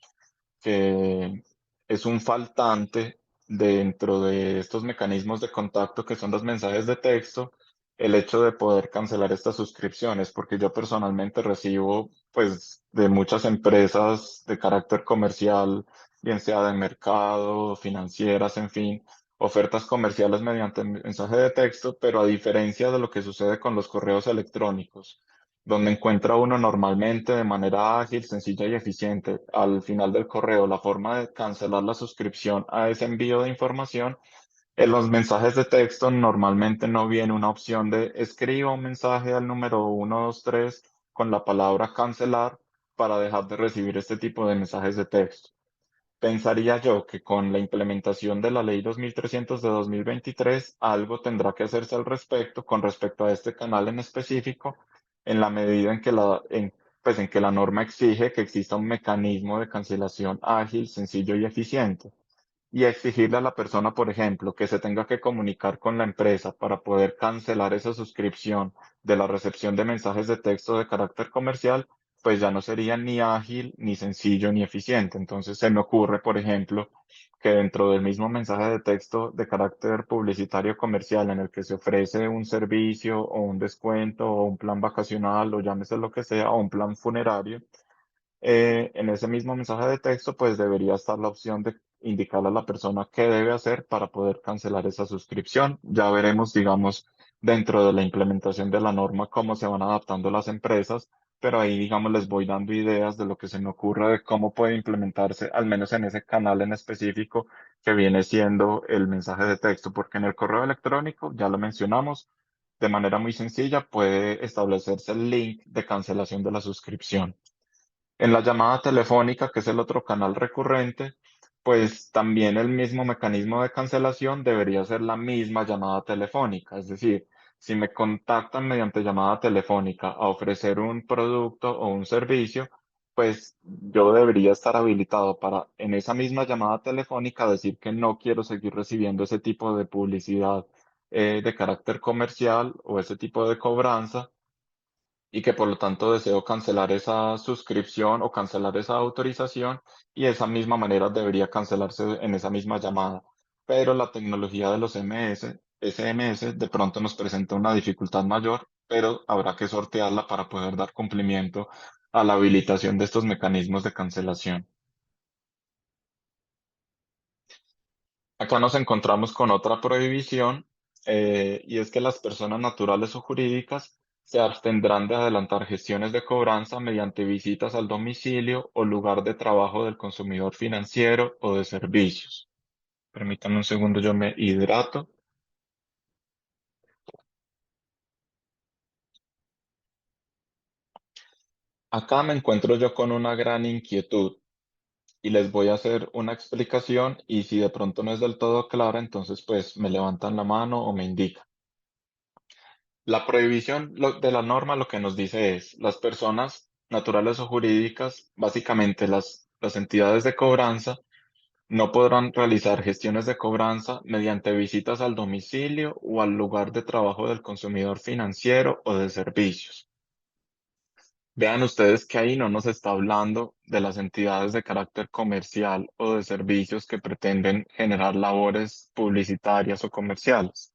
que es un faltante dentro de estos mecanismos de contacto que son los mensajes de texto, el hecho de poder cancelar estas suscripciones, porque yo personalmente recibo pues de muchas empresas de carácter comercial bien sea de mercado, financieras, en fin, ofertas comerciales mediante mensaje de texto, pero a diferencia de lo que sucede con los correos electrónicos, donde encuentra uno normalmente de manera ágil, sencilla y eficiente al final del correo la forma de cancelar la suscripción a ese envío de información. En los mensajes de texto normalmente no viene una opción de escriba un mensaje al número 123 con la palabra cancelar para dejar de recibir este tipo de mensajes de texto. Pensaría yo que con la implementación de la Ley 2300 de 2023 algo tendrá que hacerse al respecto con respecto a este canal en específico, en la medida en que pues en que la norma exige que exista un mecanismo de cancelación ágil, sencillo y eficiente y exigirle a la persona, por ejemplo, que se tenga que comunicar con la empresa para poder cancelar esa suscripción de la recepción de mensajes de texto de carácter comercial, pues ya no sería ni ágil, ni sencillo, ni eficiente. Entonces se me ocurre, por ejemplo, que dentro del mismo mensaje de texto de carácter publicitario comercial en el que se ofrece un servicio o un descuento o un plan vacacional o llámese lo que sea, o un plan funerario, en ese mismo mensaje de texto, pues debería estar la opción de indicarle a la persona qué debe hacer para poder cancelar esa suscripción. Ya veremos, digamos, dentro de la implementación de la norma cómo se van adaptando las empresas, pero ahí, digamos, les voy dando ideas de lo que se me ocurre de cómo puede implementarse, al menos en ese canal en específico que viene siendo el mensaje de texto, porque en el correo electrónico, ya lo mencionamos, de manera muy sencilla puede establecerse el link de cancelación de la suscripción. En la llamada telefónica, que es el otro canal recurrente, pues también el mismo mecanismo de cancelación debería ser la misma llamada telefónica. Es decir, si me contactan mediante llamada telefónica a ofrecer un producto o un servicio, pues yo debería estar habilitado para en esa misma llamada telefónica decir que no quiero seguir recibiendo ese tipo de publicidad de carácter comercial o ese tipo de cobranza y que por lo tanto deseo cancelar esa suscripción o cancelar esa autorización y de esa misma manera debería cancelarse en esa misma llamada. Pero la tecnología de los SMS de pronto nos presenta una dificultad mayor, pero habrá que sortearla para poder dar cumplimiento a la habilitación de estos mecanismos de cancelación. Acá nos encontramos con otra prohibición, y es que las personas naturales o jurídicas se abstendrán de adelantar gestiones de cobranza mediante visitas al domicilio o lugar de trabajo del consumidor financiero o de servicios. Permítanme un segundo, yo me hidrato. Acá me encuentro yo con una gran inquietud y les voy a hacer una explicación y si de pronto no es del todo clara, entonces pues me levantan la mano o me indican. La prohibición de la norma lo que nos dice es, las personas naturales o jurídicas, básicamente las entidades de cobranza, no podrán realizar gestiones de cobranza mediante visitas al domicilio o al lugar de trabajo del consumidor financiero o de servicios. Vean ustedes que ahí no nos está hablando de las entidades de carácter comercial o de servicios que pretenden generar labores publicitarias o comerciales.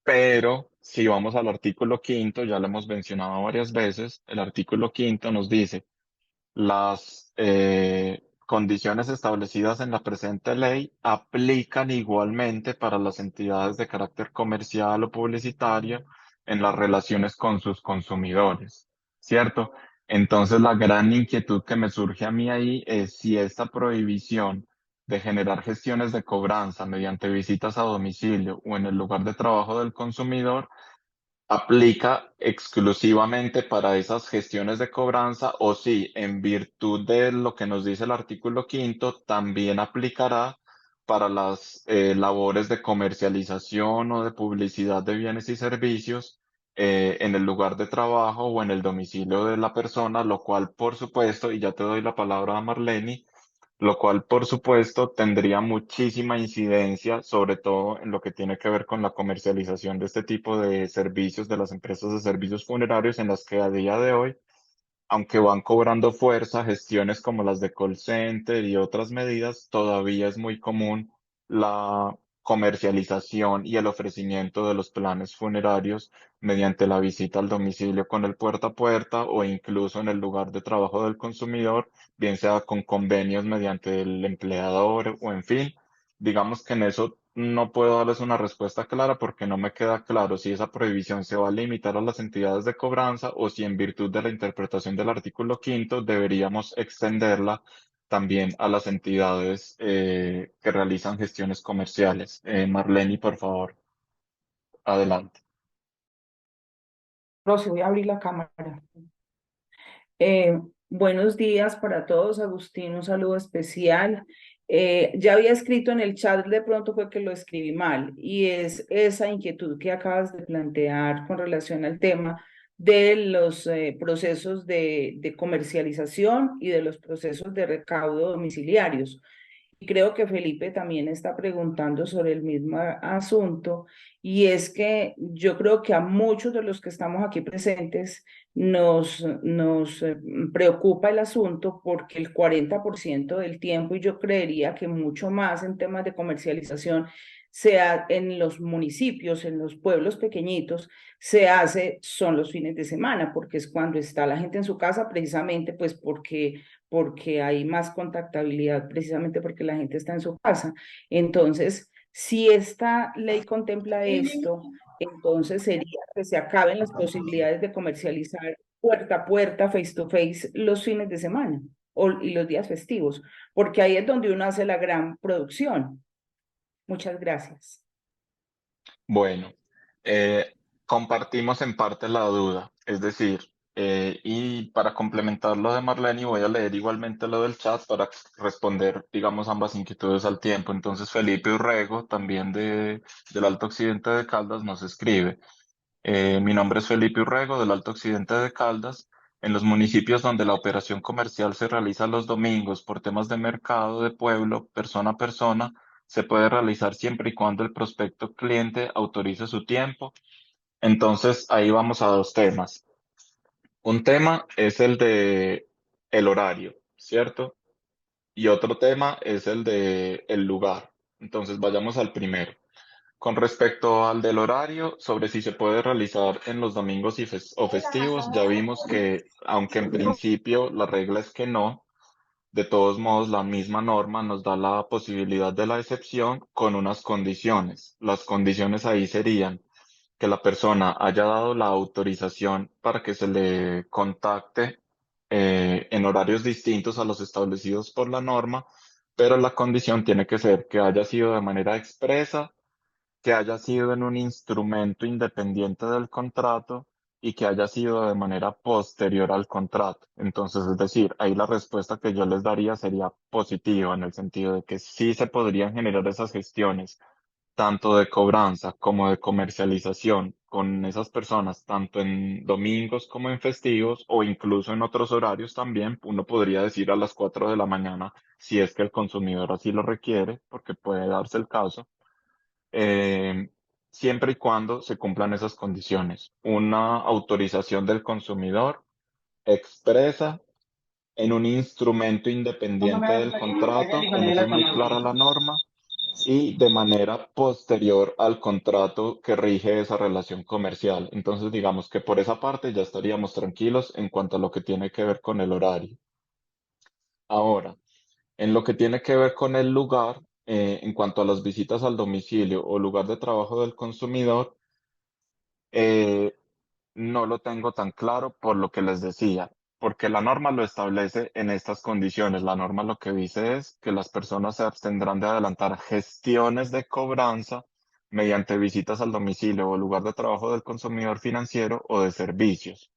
Pero si vamos al artículo quinto, ya lo hemos mencionado varias veces, el artículo quinto nos dice, las condiciones establecidas en la presente ley aplican igualmente para las entidades de carácter comercial o publicitario en las relaciones con sus consumidores, ¿cierto? Entonces, la gran inquietud que me surge a mí ahí es si esta prohibición de generar gestiones de cobranza mediante visitas a domicilio o en el lugar de trabajo del consumidor aplica exclusivamente para esas gestiones de cobranza o si en virtud de lo que nos dice el artículo quinto, también aplicará para las labores de comercialización o de publicidad de bienes y servicios en el lugar de trabajo o en el domicilio de la persona, lo cual por supuesto, y ya te doy la palabra a Marlene, lo cual por supuesto tendría muchísima incidencia, sobre todo en lo que tiene que ver con la comercialización de este tipo de servicios de las empresas de servicios funerarios en las que a día de hoy, aunque van cobrando fuerza, gestiones como las de call center y otras medidas, todavía es muy común la comercialización y el ofrecimiento de los planes funerarios mediante la visita al domicilio con el puerta a puerta o incluso en el lugar de trabajo del consumidor, bien sea con convenios mediante el empleador o en fin. Digamos que en eso no puedo darles una respuesta clara porque no me queda claro si esa prohibición se va a limitar a las entidades de cobranza o si en virtud de la interpretación del artículo quinto deberíamos extenderla también a las entidades que realizan gestiones comerciales. Marlene, por favor, adelante. Rosy, voy a abrir la cámara. Buenos días para todos, Agustín, un saludo especial. Ya había escrito en el chat, de pronto fue que lo escribí mal, y es esa inquietud que acabas de plantear con relación al tema de los procesos de comercialización y de los procesos de recaudo domiciliarios. Y creo que Felipe también está preguntando sobre el mismo asunto, y es que yo creo que a muchos de los que estamos aquí presentes nos preocupa el asunto porque el 40% del tiempo, y yo creería que mucho más en temas de comercialización, sea en los municipios, en los pueblos pequeñitos, son los fines de semana, porque es cuando está la gente en su casa, precisamente pues porque hay más contactabilidad, precisamente porque la gente está en su casa. Entonces, si esta ley contempla esto, entonces sería que se acaben las posibilidades de comercializar puerta a puerta, face to face, los fines de semana y los días festivos, porque ahí es donde uno hace la gran producción. Muchas gracias. Bueno, compartimos en parte la duda, es decir, y para complementar lo de Marlene, voy a leer igualmente lo del chat para responder, digamos, ambas inquietudes al tiempo. Entonces, Felipe Urrego, también del Alto Occidente de Caldas, nos escribe. Mi nombre es Felipe Urrego, del Alto Occidente de Caldas. En los municipios donde la operación comercial se realiza los domingos por temas de mercado, de pueblo, persona a persona, se puede realizar siempre y cuando el prospecto cliente autorice su tiempo. Entonces, ahí vamos a dos temas. Un tema es el de el horario, ¿cierto? Y otro tema es el de el lugar. Entonces, vayamos al primero. Con respecto al del horario, sobre si se puede realizar en los domingos o festivos, ya vimos que, aunque en principio la regla es que no, de todos modos la misma norma nos da la posibilidad de la excepción con unas condiciones. Las condiciones ahí serían que la persona haya dado la autorización para que se le contacte en horarios distintos a los establecidos por la norma, pero la condición tiene que ser que haya sido de manera expresa, que haya sido en un instrumento independiente del contrato y que haya sido de manera posterior al contrato. Entonces, es decir, ahí la respuesta que yo les daría sería positiva en el sentido de que sí se podrían generar esas gestiones, tanto de cobranza como de comercialización con esas personas, tanto en domingos como en festivos o incluso en otros horarios también. Uno podría decir a las 4 de la mañana si es que el consumidor así lo requiere, porque puede darse el caso, eh, siempre y cuando se cumplan esas condiciones. Una autorización del consumidor expresa en un instrumento independiente del contrato, en eso es muy clara la norma, y de manera posterior al contrato que rige esa relación comercial. Entonces, digamos que por esa parte ya estaríamos tranquilos en cuanto a lo que tiene que ver con el horario. Ahora, en lo que tiene que ver con el lugar, en cuanto a las visitas al domicilio o lugar de trabajo del consumidor, eh, no lo tengo tan claro por lo que les decía, porque la norma lo establece en estas condiciones. La norma lo que dice es que las personas se abstendrán de adelantar gestiones de cobranza mediante visitas al domicilio o lugar de trabajo del consumidor financiero o de servicios.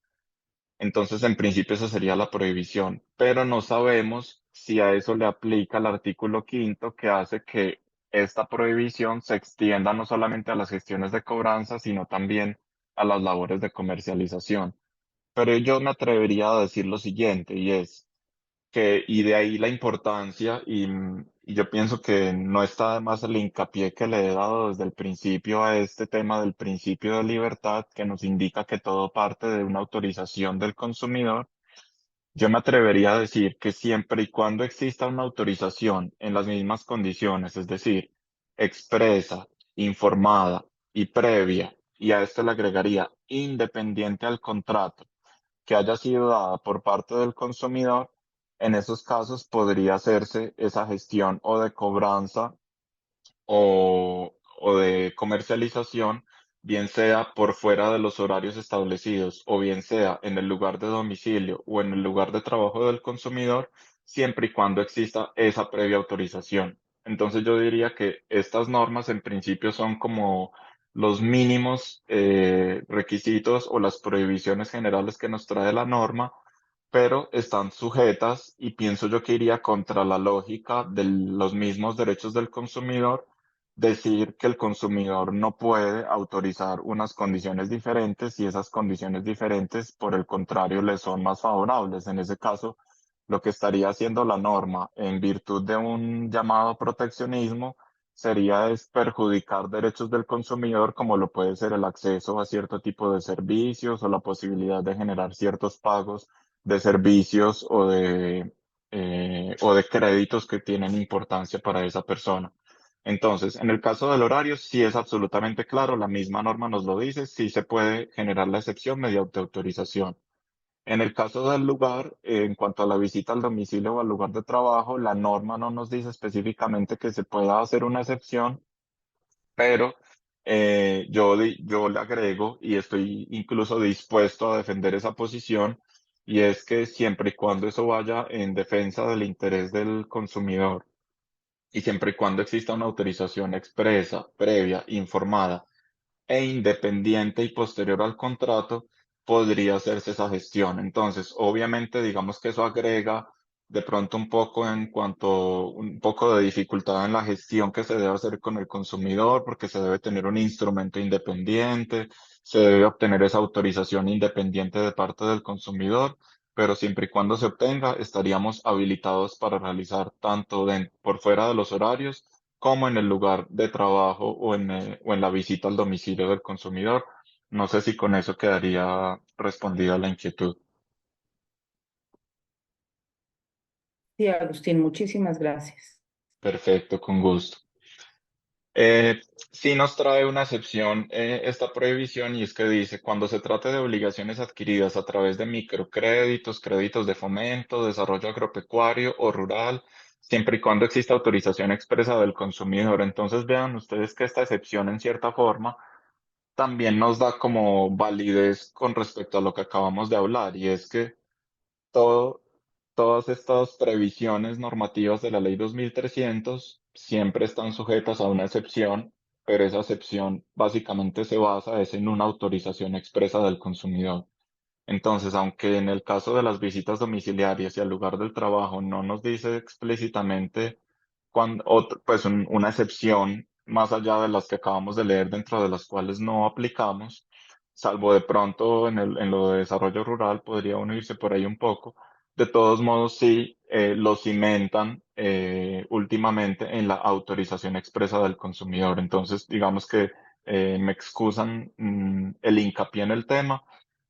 Entonces, en principio, esa sería la prohibición, pero no sabemos si a eso le aplica el artículo quinto que hace que esta prohibición se extienda no solamente a las gestiones de cobranza, sino también a las labores de comercialización. Pero yo me atrevería a decir lo siguiente, y es que, y de ahí la importancia, y yo pienso que no está de más el hincapié que le he dado desde el principio a este tema del principio de libertad, que nos indica que todo parte de una autorización del consumidor. Yo me atrevería a decir que siempre y cuando exista una autorización en las mismas condiciones, es decir, expresa, informada y previa, y a esto le agregaría independiente al contrato, que haya sido dada por parte del consumidor, en esos casos podría hacerse esa gestión o de cobranza o de comercialización, bien sea por fuera de los horarios establecidos o bien sea en el lugar de domicilio o en el lugar de trabajo del consumidor, siempre y cuando exista esa previa autorización. Entonces yo diría que estas normas en principio son como los mínimos requisitos o las prohibiciones generales que nos trae la norma, pero están sujetas y pienso yo que iría contra la lógica de los mismos derechos del consumidor decir que el consumidor no puede autorizar unas condiciones diferentes y esas condiciones diferentes, por el contrario, le son más favorables. En ese caso, lo que estaría haciendo la norma en virtud de un llamado proteccionismo sería es perjudicar derechos del consumidor, como lo puede ser el acceso a cierto tipo de servicios o la posibilidad de generar ciertos pagos de servicios o de créditos que tienen importancia para esa persona. Entonces, en el caso del horario, sí es absolutamente claro, la misma norma nos lo dice, sí se puede generar la excepción mediante autorización. En el caso del lugar, en cuanto a la visita al domicilio o al lugar de trabajo, la norma no nos dice específicamente que se pueda hacer una excepción, pero yo le agrego y estoy incluso dispuesto a defender esa posición, y es que siempre y cuando eso vaya en defensa del interés del consumidor y siempre y cuando exista una autorización expresa, previa, informada e independiente y posterior al contrato, podría hacerse esa gestión. Entonces, obviamente, digamos que eso agrega de pronto un poco en cuanto, un poco de dificultad en la gestión que se debe hacer con el consumidor, porque se debe tener un instrumento independiente, se debe obtener esa autorización independiente de parte del consumidor, pero siempre y cuando se obtenga, estaríamos habilitados para realizar tanto por fuera de los horarios como en el lugar de trabajo o en la visita al domicilio del consumidor. No sé si con eso quedaría respondida la inquietud. Sí, Agustín, muchísimas gracias. Perfecto, con gusto. Eh, sí nos trae una excepción esta prohibición, y es que dice, cuando se trate de obligaciones adquiridas a través de microcréditos, créditos de fomento, desarrollo agropecuario o rural, siempre y cuando exista autorización expresa del consumidor. Entonces vean ustedes que esta excepción en cierta forma también nos da como validez con respecto a lo que acabamos de hablar, y es que todo, todas estas previsiones normativas de la Ley 2300 siempre están sujetas a una excepción, pero esa excepción básicamente se basa es en una autorización expresa del consumidor. Entonces, aunque en el caso de las visitas domiciliarias y al lugar del trabajo no nos dice explícitamente pues una excepción más allá de las que acabamos de leer, dentro de las cuales no aplicamos, salvo de pronto en lo de desarrollo rural, podría uno irse por ahí un poco. De todos modos, sí lo cimentan últimamente en la autorización expresa del consumidor. Entonces, digamos que me excusan el hincapié en el tema.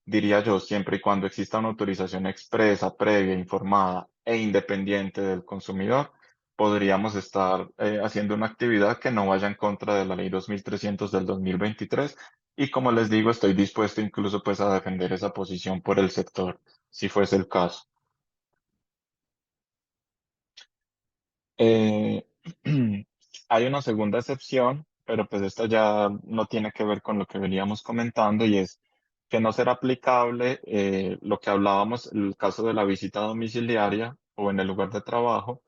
Diría yo, siempre y cuando exista una autorización expresa, previa, informada e independiente del consumidor, podríamos estar haciendo una actividad que no vaya en contra de la Ley 2300 del 2023. Y como les digo, estoy dispuesto incluso pues a defender esa posición por el sector, si fuese el caso. Eh, hay una segunda excepción, pero pues esta ya no tiene que ver con lo que veníamos comentando, y es que no será aplicable lo que hablábamos, el caso de la visita domiciliaria o en el lugar de trabajo.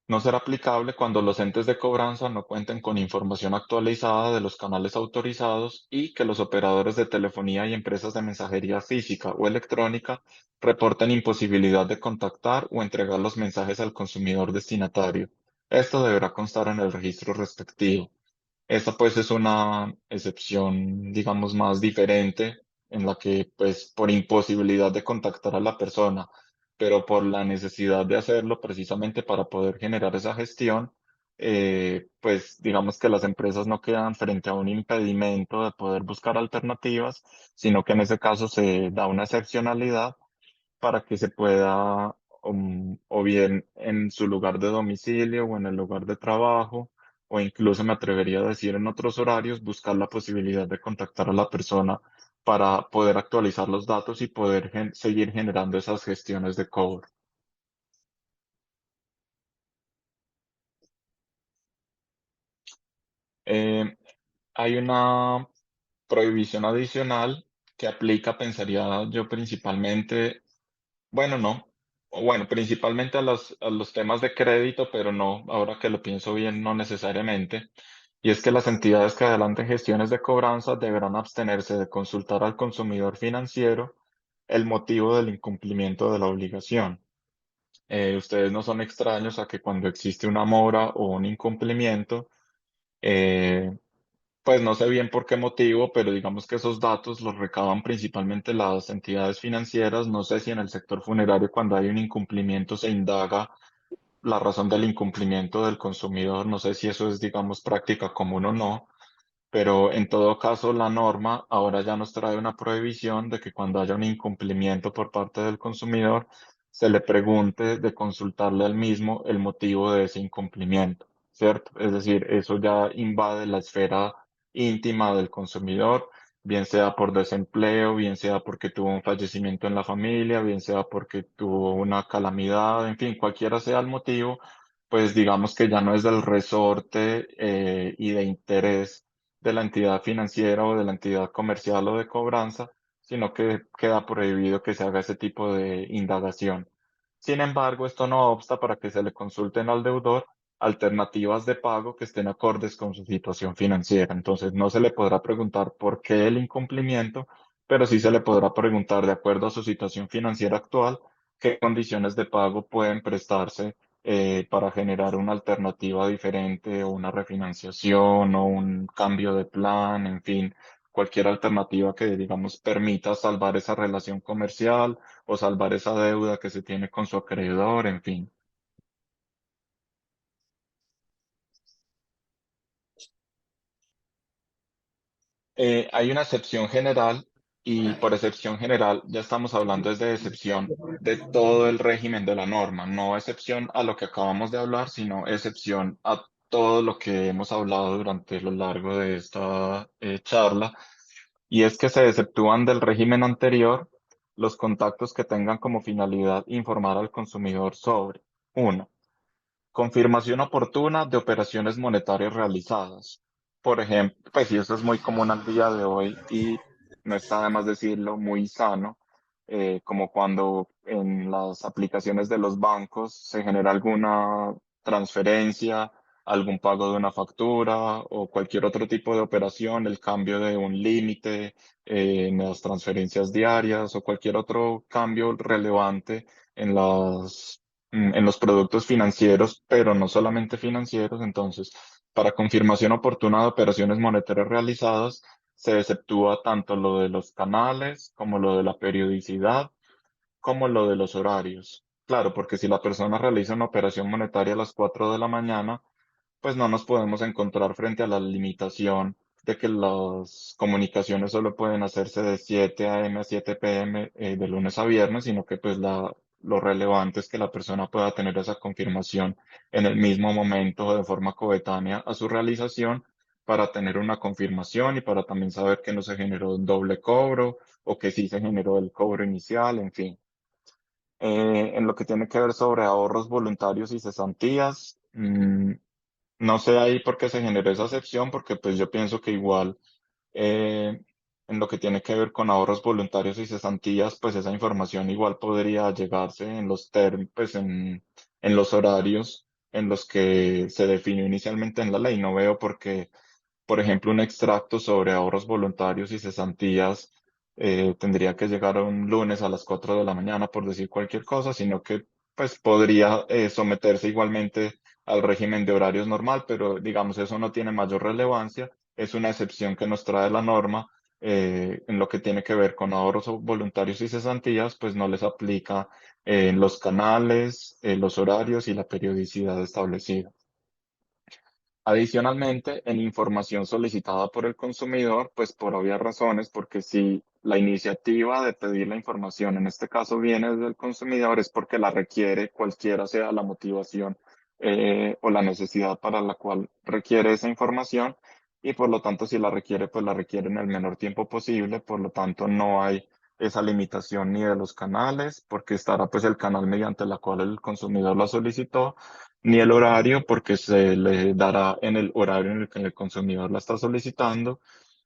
No será aplicable cuando los entes de cobranza no cuenten con información actualizada de los canales autorizados y que los operadores de telefonía y empresas de mensajería física o electrónica reporten imposibilidad de contactar o entregar los mensajes al consumidor destinatario. Esto deberá constar en el registro respectivo. Esta pues es una excepción, digamos, más diferente, en la que pues por imposibilidad de contactar a la persona, pero por la necesidad de hacerlo precisamente para poder generar esa gestión, pues digamos que las empresas no quedan frente a un impedimento de poder buscar alternativas, sino que en ese caso se da una excepcionalidad para que se pueda, o bien en su lugar de domicilio o en el lugar de trabajo, o incluso me atrevería a decir en otros horarios, buscar la posibilidad de contactar a la persona para poder actualizar los datos y poder seguir generando esas gestiones de cobro. Eh, Hay una prohibición adicional que aplica, pensaría yo principalmente, bueno, no, o bueno, principalmente a los temas de crédito, pero no, ahora que lo pienso bien, no necesariamente. Y es que las entidades que adelanten gestiones de cobranza deberán abstenerse de consultar al consumidor financiero el motivo del incumplimiento de la obligación. Ustedes no son extraños a que cuando existe una mora o un incumplimiento, eh, pues no sé bien por qué motivo, pero digamos que esos datos los recaban principalmente las entidades financieras. No sé si en el sector funerario cuando hay un incumplimiento se indaga la razón del incumplimiento del consumidor. No sé si eso es, digamos, práctica común o no. Pero en todo caso, la norma ahora ya nos trae una prohibición de que cuando haya un incumplimiento por parte del consumidor, se le pregunte de consultarle al mismo el motivo de ese incumplimiento, ¿cierto? Es decir, eso ya invade la esfera íntima del consumidor, bien sea por desempleo, bien sea porque tuvo un fallecimiento en la familia, bien sea porque tuvo una calamidad, en fin, cualquiera sea el motivo, pues digamos que ya no es del resorte y de interés de la entidad financiera o de la entidad comercial o de cobranza, sino que queda prohibido que se haga ese tipo de indagación. Sin embargo, esto no obsta para que se le consulten al deudor alternativas de pago que estén acordes con su situación financiera. Entonces, no se le podrá preguntar por qué el incumplimiento, pero sí se le podrá preguntar, de acuerdo a su situación financiera actual, qué condiciones de pago pueden prestarse para generar una alternativa diferente o una refinanciación o un cambio de plan, en fin, cualquier alternativa que, digamos, permita salvar esa relación comercial o salvar esa deuda que se tiene con su acreedor, en fin. Hay una excepción general y por excepción general ya estamos hablando es de excepción de todo el régimen de la norma, no excepción a lo que acabamos de hablar, sino excepción a todo lo que hemos hablado durante lo largo de esta charla. Y es que se exceptúan del régimen anterior los contactos que tengan como finalidad informar al consumidor sobre: uno, confirmación oportuna de operaciones monetarias realizadas. Por ejemplo, pues sí, eso es muy común al día de hoy y no está de más decirlo, muy sano, como cuando en las aplicaciones de los bancos se genera alguna transferencia, algún pago de una factura o cualquier otro tipo de operación, el cambio de un límite en las transferencias diarias o cualquier otro cambio relevante en en los productos financieros, pero no solamente financieros. Entonces, para confirmación oportuna de operaciones monetarias realizadas, se exceptúa tanto lo de los canales como lo de la periodicidad, como lo de los horarios. Claro, porque si la persona realiza una operación monetaria a las 4 de la mañana, pues no nos podemos encontrar frente a la limitación de que las comunicaciones solo pueden hacerse de 7 a.m. a 7 p.m. De lunes a viernes, sino que pues lo relevante es que la persona pueda tener esa confirmación en el mismo momento o de forma coetánea a su realización para tener una confirmación y para también saber que no se generó un doble cobro o que sí se generó el cobro inicial, en fin. En lo que tiene que ver sobre ahorros voluntarios y cesantías, no sé ahí por qué se generó esa excepción, porque pues yo pienso que igual eh, en lo que tiene que ver con ahorros voluntarios y cesantías, pues esa información igual podría llegarse en los pues en los horarios en los que se definió inicialmente en la ley. No veo por qué, por ejemplo, un extracto sobre ahorros voluntarios y cesantías tendría que llegar un lunes a las 4 de la mañana por decir cualquier cosa, sino que pues podría someterse igualmente al régimen de horarios normal, pero digamos eso no tiene mayor relevancia, es una excepción que nos trae la norma. En lo que tiene que ver con ahorros voluntarios y cesantías, pues no les aplica los canales, los horarios y la periodicidad establecida. Adicionalmente, en información solicitada por el consumidor, pues por obvias razones, porque si la iniciativa de pedir la información, en este caso viene del consumidor, es porque la requiere, cualquiera sea la motivación o la necesidad para la cual requiere esa información y por lo tanto si la requiere, pues la requiere en el menor tiempo posible, por lo tanto no hay esa limitación ni de los canales, porque estará pues el canal mediante la cual el consumidor la solicitó, ni el horario, porque se le dará en el horario en el que el consumidor la está solicitando,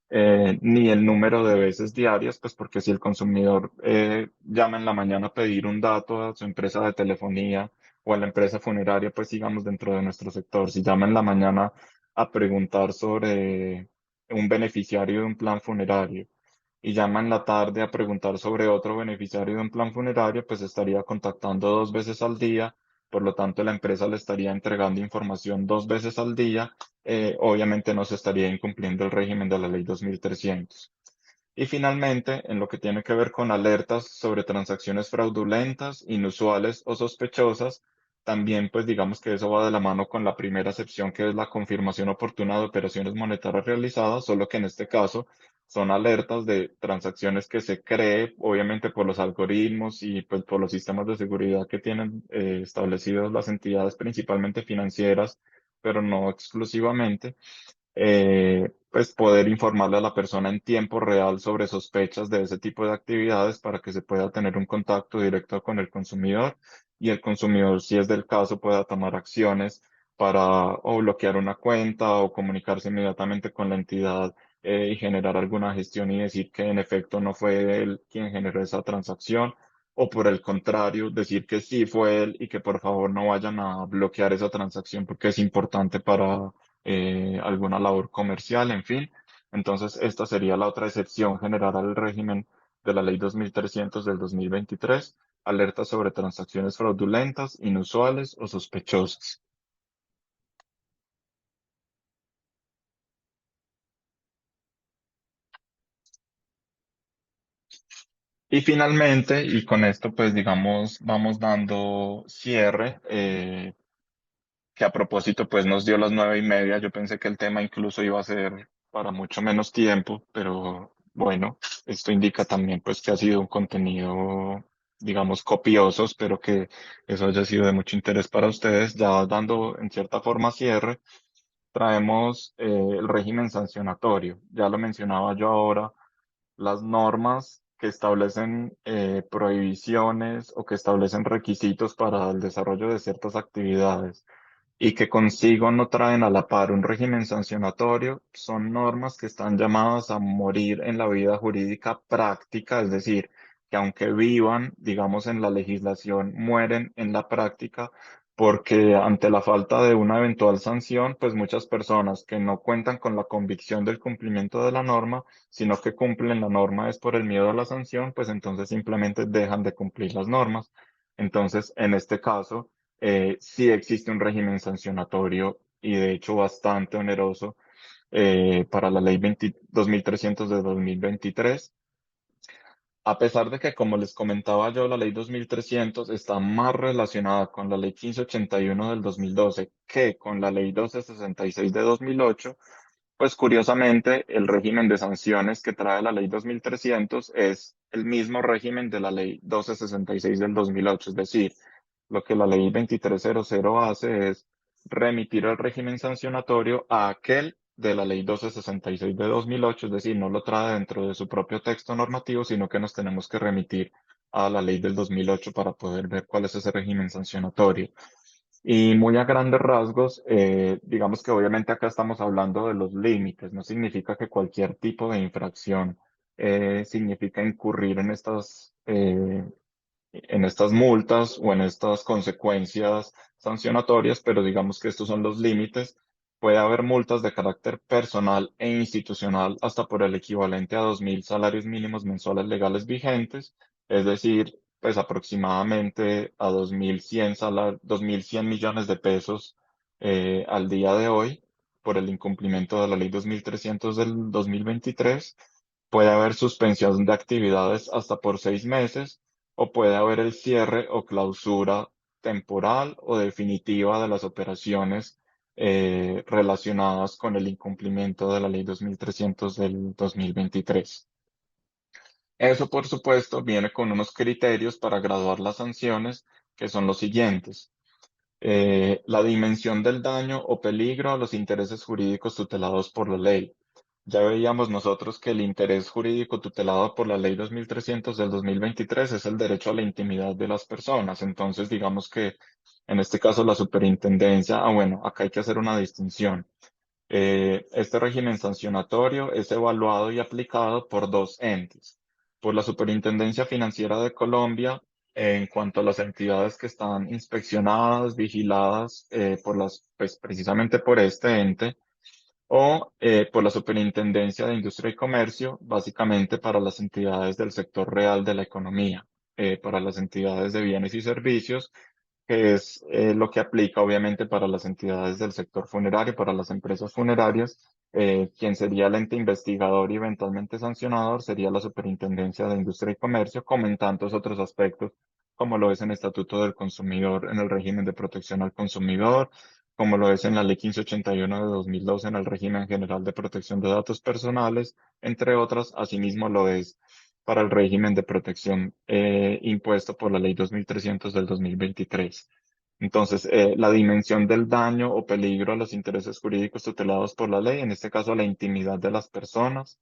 ni el número de veces diarias, pues porque si el consumidor llama en la mañana a pedir un dato a su empresa de telefonía o a la empresa funeraria, pues sigamos dentro de nuestro sector. Si llama en la mañana a preguntar sobre un beneficiario de un plan funerario y llama en la tarde a preguntar sobre otro beneficiario de un plan funerario, pues estaría contactando 2 veces al día. Por lo tanto, la empresa le estaría entregando información 2 veces al día. Obviamente no se estaría incumpliendo el régimen de la ley 2300. Y finalmente, en lo que tiene que ver con alertas sobre transacciones fraudulentas, inusuales o sospechosas, también pues digamos que eso va de la mano con la primera excepción, que es la confirmación oportuna de operaciones monetarias realizadas, solo que en este caso son alertas de transacciones que se cree, obviamente por los algoritmos y pues por los sistemas de seguridad que tienen establecidos las entidades principalmente financieras, pero no exclusivamente, pues poder informarle a la persona en tiempo real sobre sospechas de ese tipo de actividades para que se pueda tener un contacto directo con el consumidor y el consumidor, si es del caso, pueda tomar acciones para o bloquear una cuenta o comunicarse inmediatamente con la entidad y generar alguna gestión y decir que en efecto no fue él quien generó esa transacción. O por el contrario, decir que sí fue él y que por favor no vayan a bloquear esa transacción porque es importante para alguna labor comercial, en fin. Entonces, esta sería la otra excepción general al régimen de la Ley 2300 del 2023, alertas sobre transacciones fraudulentas, inusuales o sospechosas. Y finalmente, y con esto pues digamos vamos dando cierre, que a propósito pues nos dio las 9:30. Yo pensé que el tema incluso iba a ser para mucho menos tiempo, pero bueno, esto indica también pues que ha sido un contenido, digamos, copioso. Espero que eso haya sido de mucho interés para ustedes. Ya dando en cierta forma cierre, traemos el régimen sancionatorio. Ya lo mencionaba yo ahora, las normas que establecen prohibiciones o que establecen requisitos para el desarrollo de ciertas actividades y que consigo no traen a la par un régimen sancionatorio, son normas que están llamadas a morir en la vida jurídica práctica, es decir, que aunque vivan, digamos, en la legislación, mueren en la práctica, porque ante la falta de una eventual sanción, pues muchas personas que no cuentan con la convicción del cumplimiento de la norma, sino que cumplen la norma es por el miedo a la sanción, pues entonces simplemente dejan de cumplir las normas. Entonces, en este caso, sí existe un régimen sancionatorio y de hecho bastante oneroso para la ley 2300 de 2023. A pesar de que, como les comentaba yo, la ley 2300 está más relacionada con la ley 1581 del 2012 que con la ley 1266 de 2008, pues curiosamente el régimen de sanciones que trae la ley 2300 es el mismo régimen de la ley 1266 del 2008, es decir, lo que la ley 2300 hace es remitir el régimen sancionatorio a aquel de la ley 1266 de 2008, es decir, no lo trae dentro de su propio texto normativo, sino que nos tenemos que remitir a la ley del 2008 para poder ver cuál es ese régimen sancionatorio. Y muy a grandes rasgos, digamos que obviamente acá estamos hablando de los límites, no significa que cualquier tipo de infracción significa incurrir en estas multas o en estas consecuencias sancionatorias, pero digamos que estos son los límites. Puede haber multas de carácter personal e institucional hasta por el equivalente a 2.000 salarios mínimos mensuales legales vigentes, es decir, pues aproximadamente a 2.100 millones de pesos al día de hoy por el incumplimiento de la ley 2300 del 2023. Puede haber suspensión de actividades hasta por 6 meses o puede haber el cierre o clausura temporal o definitiva de las operaciones relacionadas con el incumplimiento de la ley 2300 del 2023. Eso, por supuesto, viene con unos criterios para graduar las sanciones, que son los siguientes. La dimensión del daño o peligro a los intereses jurídicos tutelados por la ley. Ya veíamos nosotros que el interés jurídico tutelado por la Ley 2300 del 2023 es el derecho a la intimidad de las personas. Entonces, digamos que en este caso la superintendencia, bueno, acá hay que hacer una distinción. Este régimen sancionatorio es evaluado y aplicado por dos entes. Por la Superintendencia Financiera de Colombia, en cuanto a las entidades que están inspeccionadas, vigiladas pues precisamente por este ente, o por la Superintendencia de Industria y Comercio, básicamente para las entidades del sector real de la economía, para las entidades de bienes y servicios, que es lo que aplica obviamente para las entidades del sector funerario, para las empresas funerarias. Quien sería el ente investigador y eventualmente sancionador sería la Superintendencia de Industria y Comercio, como en tantos otros aspectos, como lo es en el Estatuto del Consumidor, en el régimen de protección al consumidor, como lo es en la Ley 1581 de 2012 en el régimen general de protección de datos personales, entre otras. Asimismo lo es para el régimen de protección impuesto por la Ley 2300 del 2023. Entonces, la dimensión del daño o peligro a los intereses jurídicos tutelados por la ley, en este caso a la intimidad de las personas,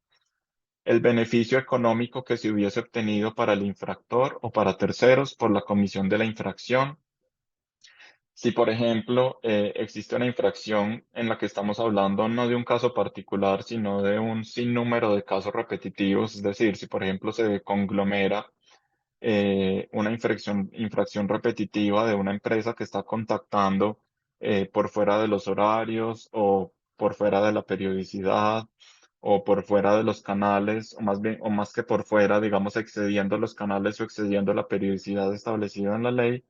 el beneficio económico que se hubiese obtenido para el infractor o para terceros por la comisión de la infracción. Si, por ejemplo, existe una infracción en la que estamos hablando no de un caso particular, sino de un sinnúmero de casos repetitivos, es decir, si, por ejemplo, se conglomera una infracción repetitiva de una empresa que está contactando por fuera de los horarios o por fuera de la periodicidad o por fuera de los canales, o más bien, o más que por fuera, digamos, excediendo los canales o excediendo la periodicidad establecida en la ley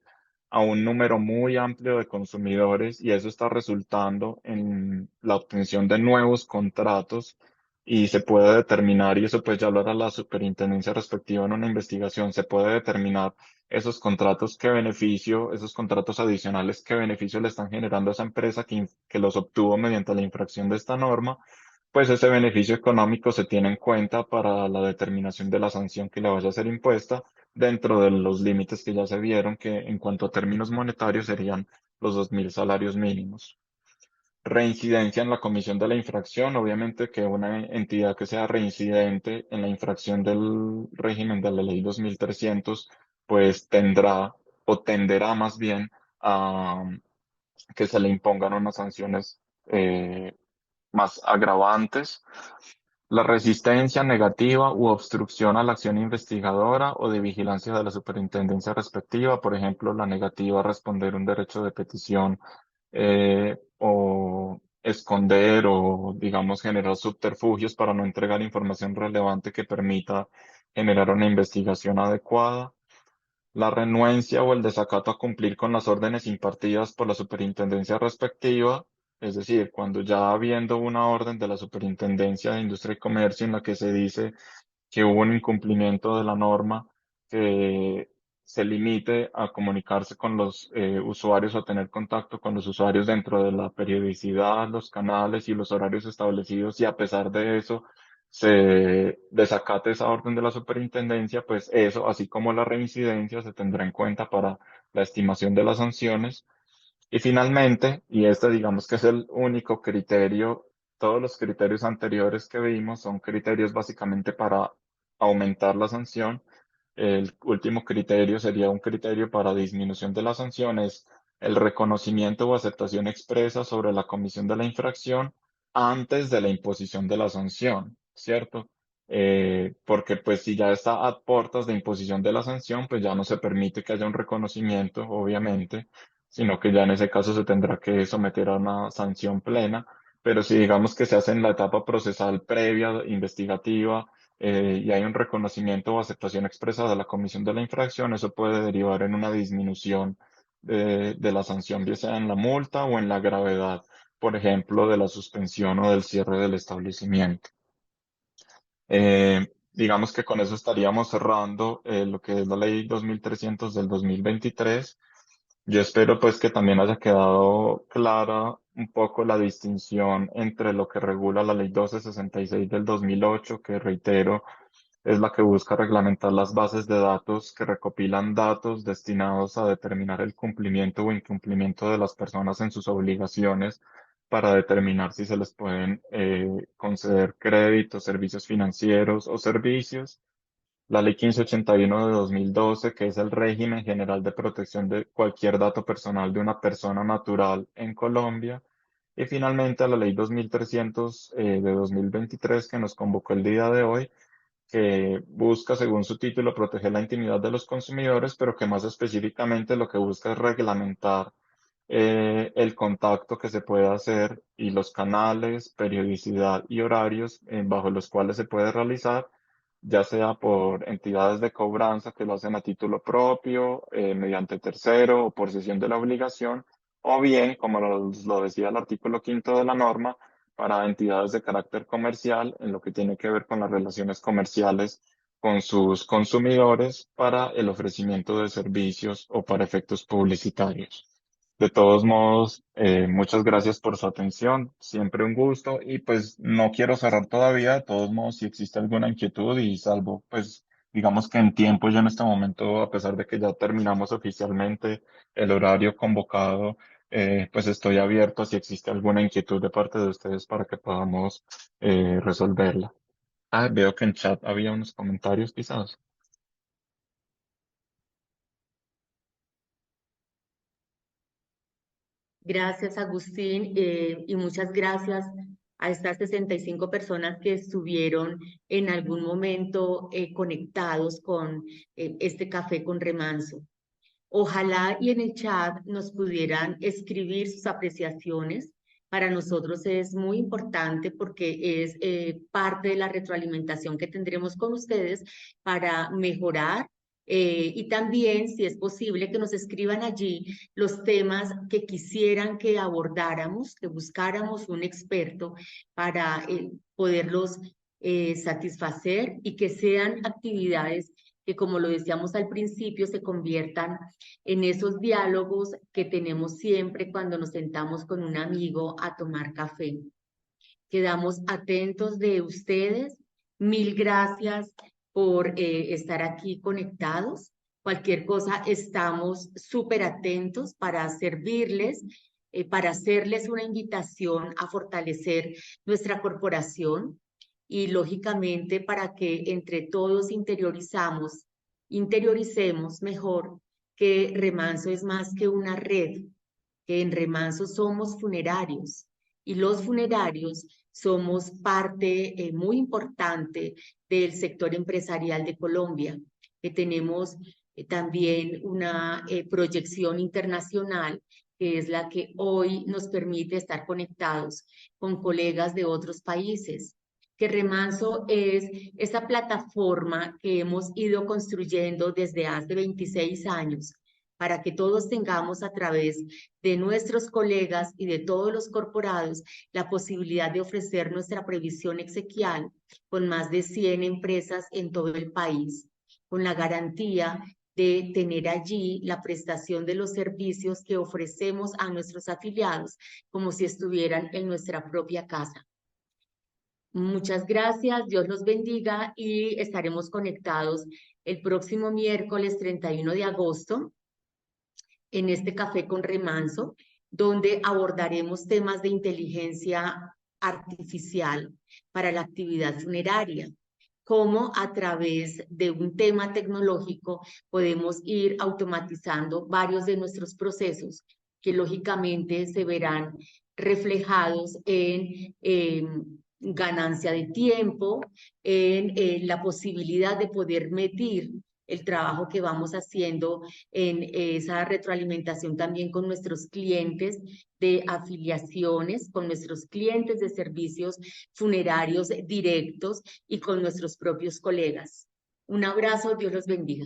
a un número muy amplio de consumidores, y eso está resultando en la obtención de nuevos contratos, y se puede determinar, y eso pues ya lo hará la superintendencia respectiva en una investigación, se puede determinar esos contratos, qué beneficio, esos contratos adicionales, qué beneficio le están generando a esa empresa que los obtuvo mediante la infracción de esta norma. Pues ese beneficio económico se tiene en cuenta para la determinación de la sanción que le vaya a ser impuesta, dentro de los límites que ya se vieron, que en cuanto a términos monetarios serían los 2.000 salarios mínimos. Reincidencia en la comisión de la infracción. Obviamente que una entidad que sea reincidente en la infracción del régimen de la ley 2300, pues tendrá o tenderá más bien a que se le impongan unas sanciones más agravantes. La resistencia negativa u obstrucción a la acción investigadora o de vigilancia de la superintendencia respectiva, por ejemplo, la negativa a responder un derecho de petición, o esconder o, digamos, generar subterfugios para no entregar información relevante que permita generar una investigación adecuada. La renuencia o el desacato a cumplir con las órdenes impartidas por la superintendencia respectiva, es decir, cuando ya habiendo una orden de la Superintendencia de Industria y Comercio en la que se dice que hubo un incumplimiento de la norma, que se limite a comunicarse con los usuarios o a tener contacto con los usuarios dentro de la periodicidad, los canales y los horarios establecidos, y a pesar de eso se desacate esa orden de la superintendencia, pues eso, así como la reincidencia, se tendrá en cuenta para la estimación de las sanciones. Y finalmente, y este digamos que es el único criterio, todos los criterios anteriores que vimos son criterios básicamente para aumentar la sanción. El último criterio sería un criterio para disminución de las sanciones, el reconocimiento o aceptación expresa sobre la comisión de la infracción antes de la imposición de la sanción, ¿cierto? Porque pues si ya está a puertas de imposición de la sanción, pues ya no se permite que haya un reconocimiento, obviamente, sino que ya en ese caso se tendrá que someter a una sanción plena. Pero si digamos que se hace en la etapa procesal previa, investigativa, y hay un reconocimiento o aceptación expresa de la comisión de la infracción, eso puede derivar en una disminución de la sanción, ya sea en la multa o en la gravedad, por ejemplo, de la suspensión o del cierre del establecimiento. Digamos que con eso estaríamos cerrando lo que es la ley 2300 del 2023. Yo espero pues que también haya quedado clara un poco la distinción entre lo que regula la ley 1266 del 2008, que reitero, es la que busca reglamentar las bases de datos que recopilan datos destinados a determinar el cumplimiento o incumplimiento de las personas en sus obligaciones para determinar si se les pueden conceder créditos, servicios financieros o servicios. La Ley 1581 de 2012, que es el régimen general de protección de cualquier dato personal de una persona natural en Colombia. Y finalmente la Ley 2300 de 2023, que nos convocó el día de hoy, que busca, según su título, proteger la intimidad de los consumidores, pero que más específicamente lo que busca es reglamentar el contacto que se puede hacer y los canales, periodicidad y horarios bajo los cuales se puede realizar, ya sea por entidades de cobranza que lo hacen a título propio, mediante tercero o por cesión de la obligación, o bien, como lo decía el artículo 5 de la norma, para entidades de carácter comercial en lo que tiene que ver con las relaciones comerciales con sus consumidores para el ofrecimiento de servicios o para efectos publicitarios. De todos modos, muchas gracias por su atención, siempre un gusto y pues no quiero cerrar todavía, de todos modos, si existe alguna inquietud y salvo, pues digamos que en tiempo yo en este momento, a pesar de que ya terminamos oficialmente el horario convocado, pues estoy abierto a si existe alguna inquietud de parte de ustedes para que podamos resolverla. Ah, veo que en chat había unos comentarios quizás. Gracias, Agustín, y muchas gracias a estas 65 personas que estuvieron en algún momento conectados con este café con remanso. Ojalá y en el chat nos pudieran escribir sus apreciaciones. Para nosotros es muy importante porque es parte de la retroalimentación que tendremos con ustedes para mejorar y también, si es posible, que nos escriban allí los temas que quisieran que abordáramos, que buscáramos un experto para poderlos satisfacer y que sean actividades que, como lo decíamos al principio, se conviertan en esos diálogos que tenemos siempre cuando nos sentamos con un amigo a tomar café. Quedamos atentos de ustedes. Mil gracias por estar aquí conectados. Cualquier cosa, estamos súper atentos para servirles, para hacerles una invitación a fortalecer nuestra corporación y, lógicamente, para que entre todos interioricemos mejor que Remanso es más que una red, que en Remanso somos funerarios y los funerarios somos parte muy importante del sector empresarial de Colombia, que tenemos también una proyección internacional que es la que hoy nos permite estar conectados con colegas de otros países. Que Remanso es esa plataforma que hemos ido construyendo desde hace 26 años para que todos tengamos a través de nuestros colegas y de todos los corporados la posibilidad de ofrecer nuestra previsión exequial con más de 100 empresas en todo el país, con la garantía de tener allí la prestación de los servicios que ofrecemos a nuestros afiliados como si estuvieran en nuestra propia casa. Muchas gracias, Dios los bendiga y estaremos conectados el próximo miércoles 31 de agosto en este café con remanso, donde abordaremos temas de inteligencia artificial para la actividad funeraria, cómo a través de un tema tecnológico podemos ir automatizando varios de nuestros procesos que lógicamente se verán reflejados en ganancia de tiempo, en la posibilidad de poder medir el trabajo que vamos haciendo en esa retroalimentación también con nuestros clientes de afiliaciones, con nuestros clientes de servicios funerarios directos y con nuestros propios colegas. Un abrazo, Dios los bendiga.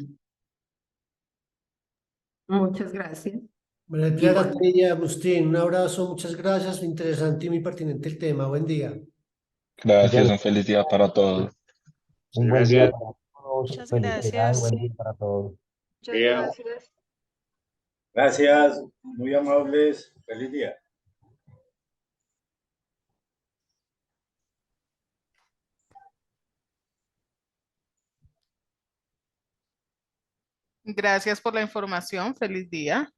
Muchas gracias. Buenos días a ti y a Agustín. Un abrazo, muchas gracias. Interesante y muy pertinente el tema. Buen día. Gracias, un feliz día para todos. Un buen día para todos. Muchas Felicidades, gracias. buen día para todos. Muchas gracias. Gracias, muy amables. Feliz día. Gracias por la información. Feliz día.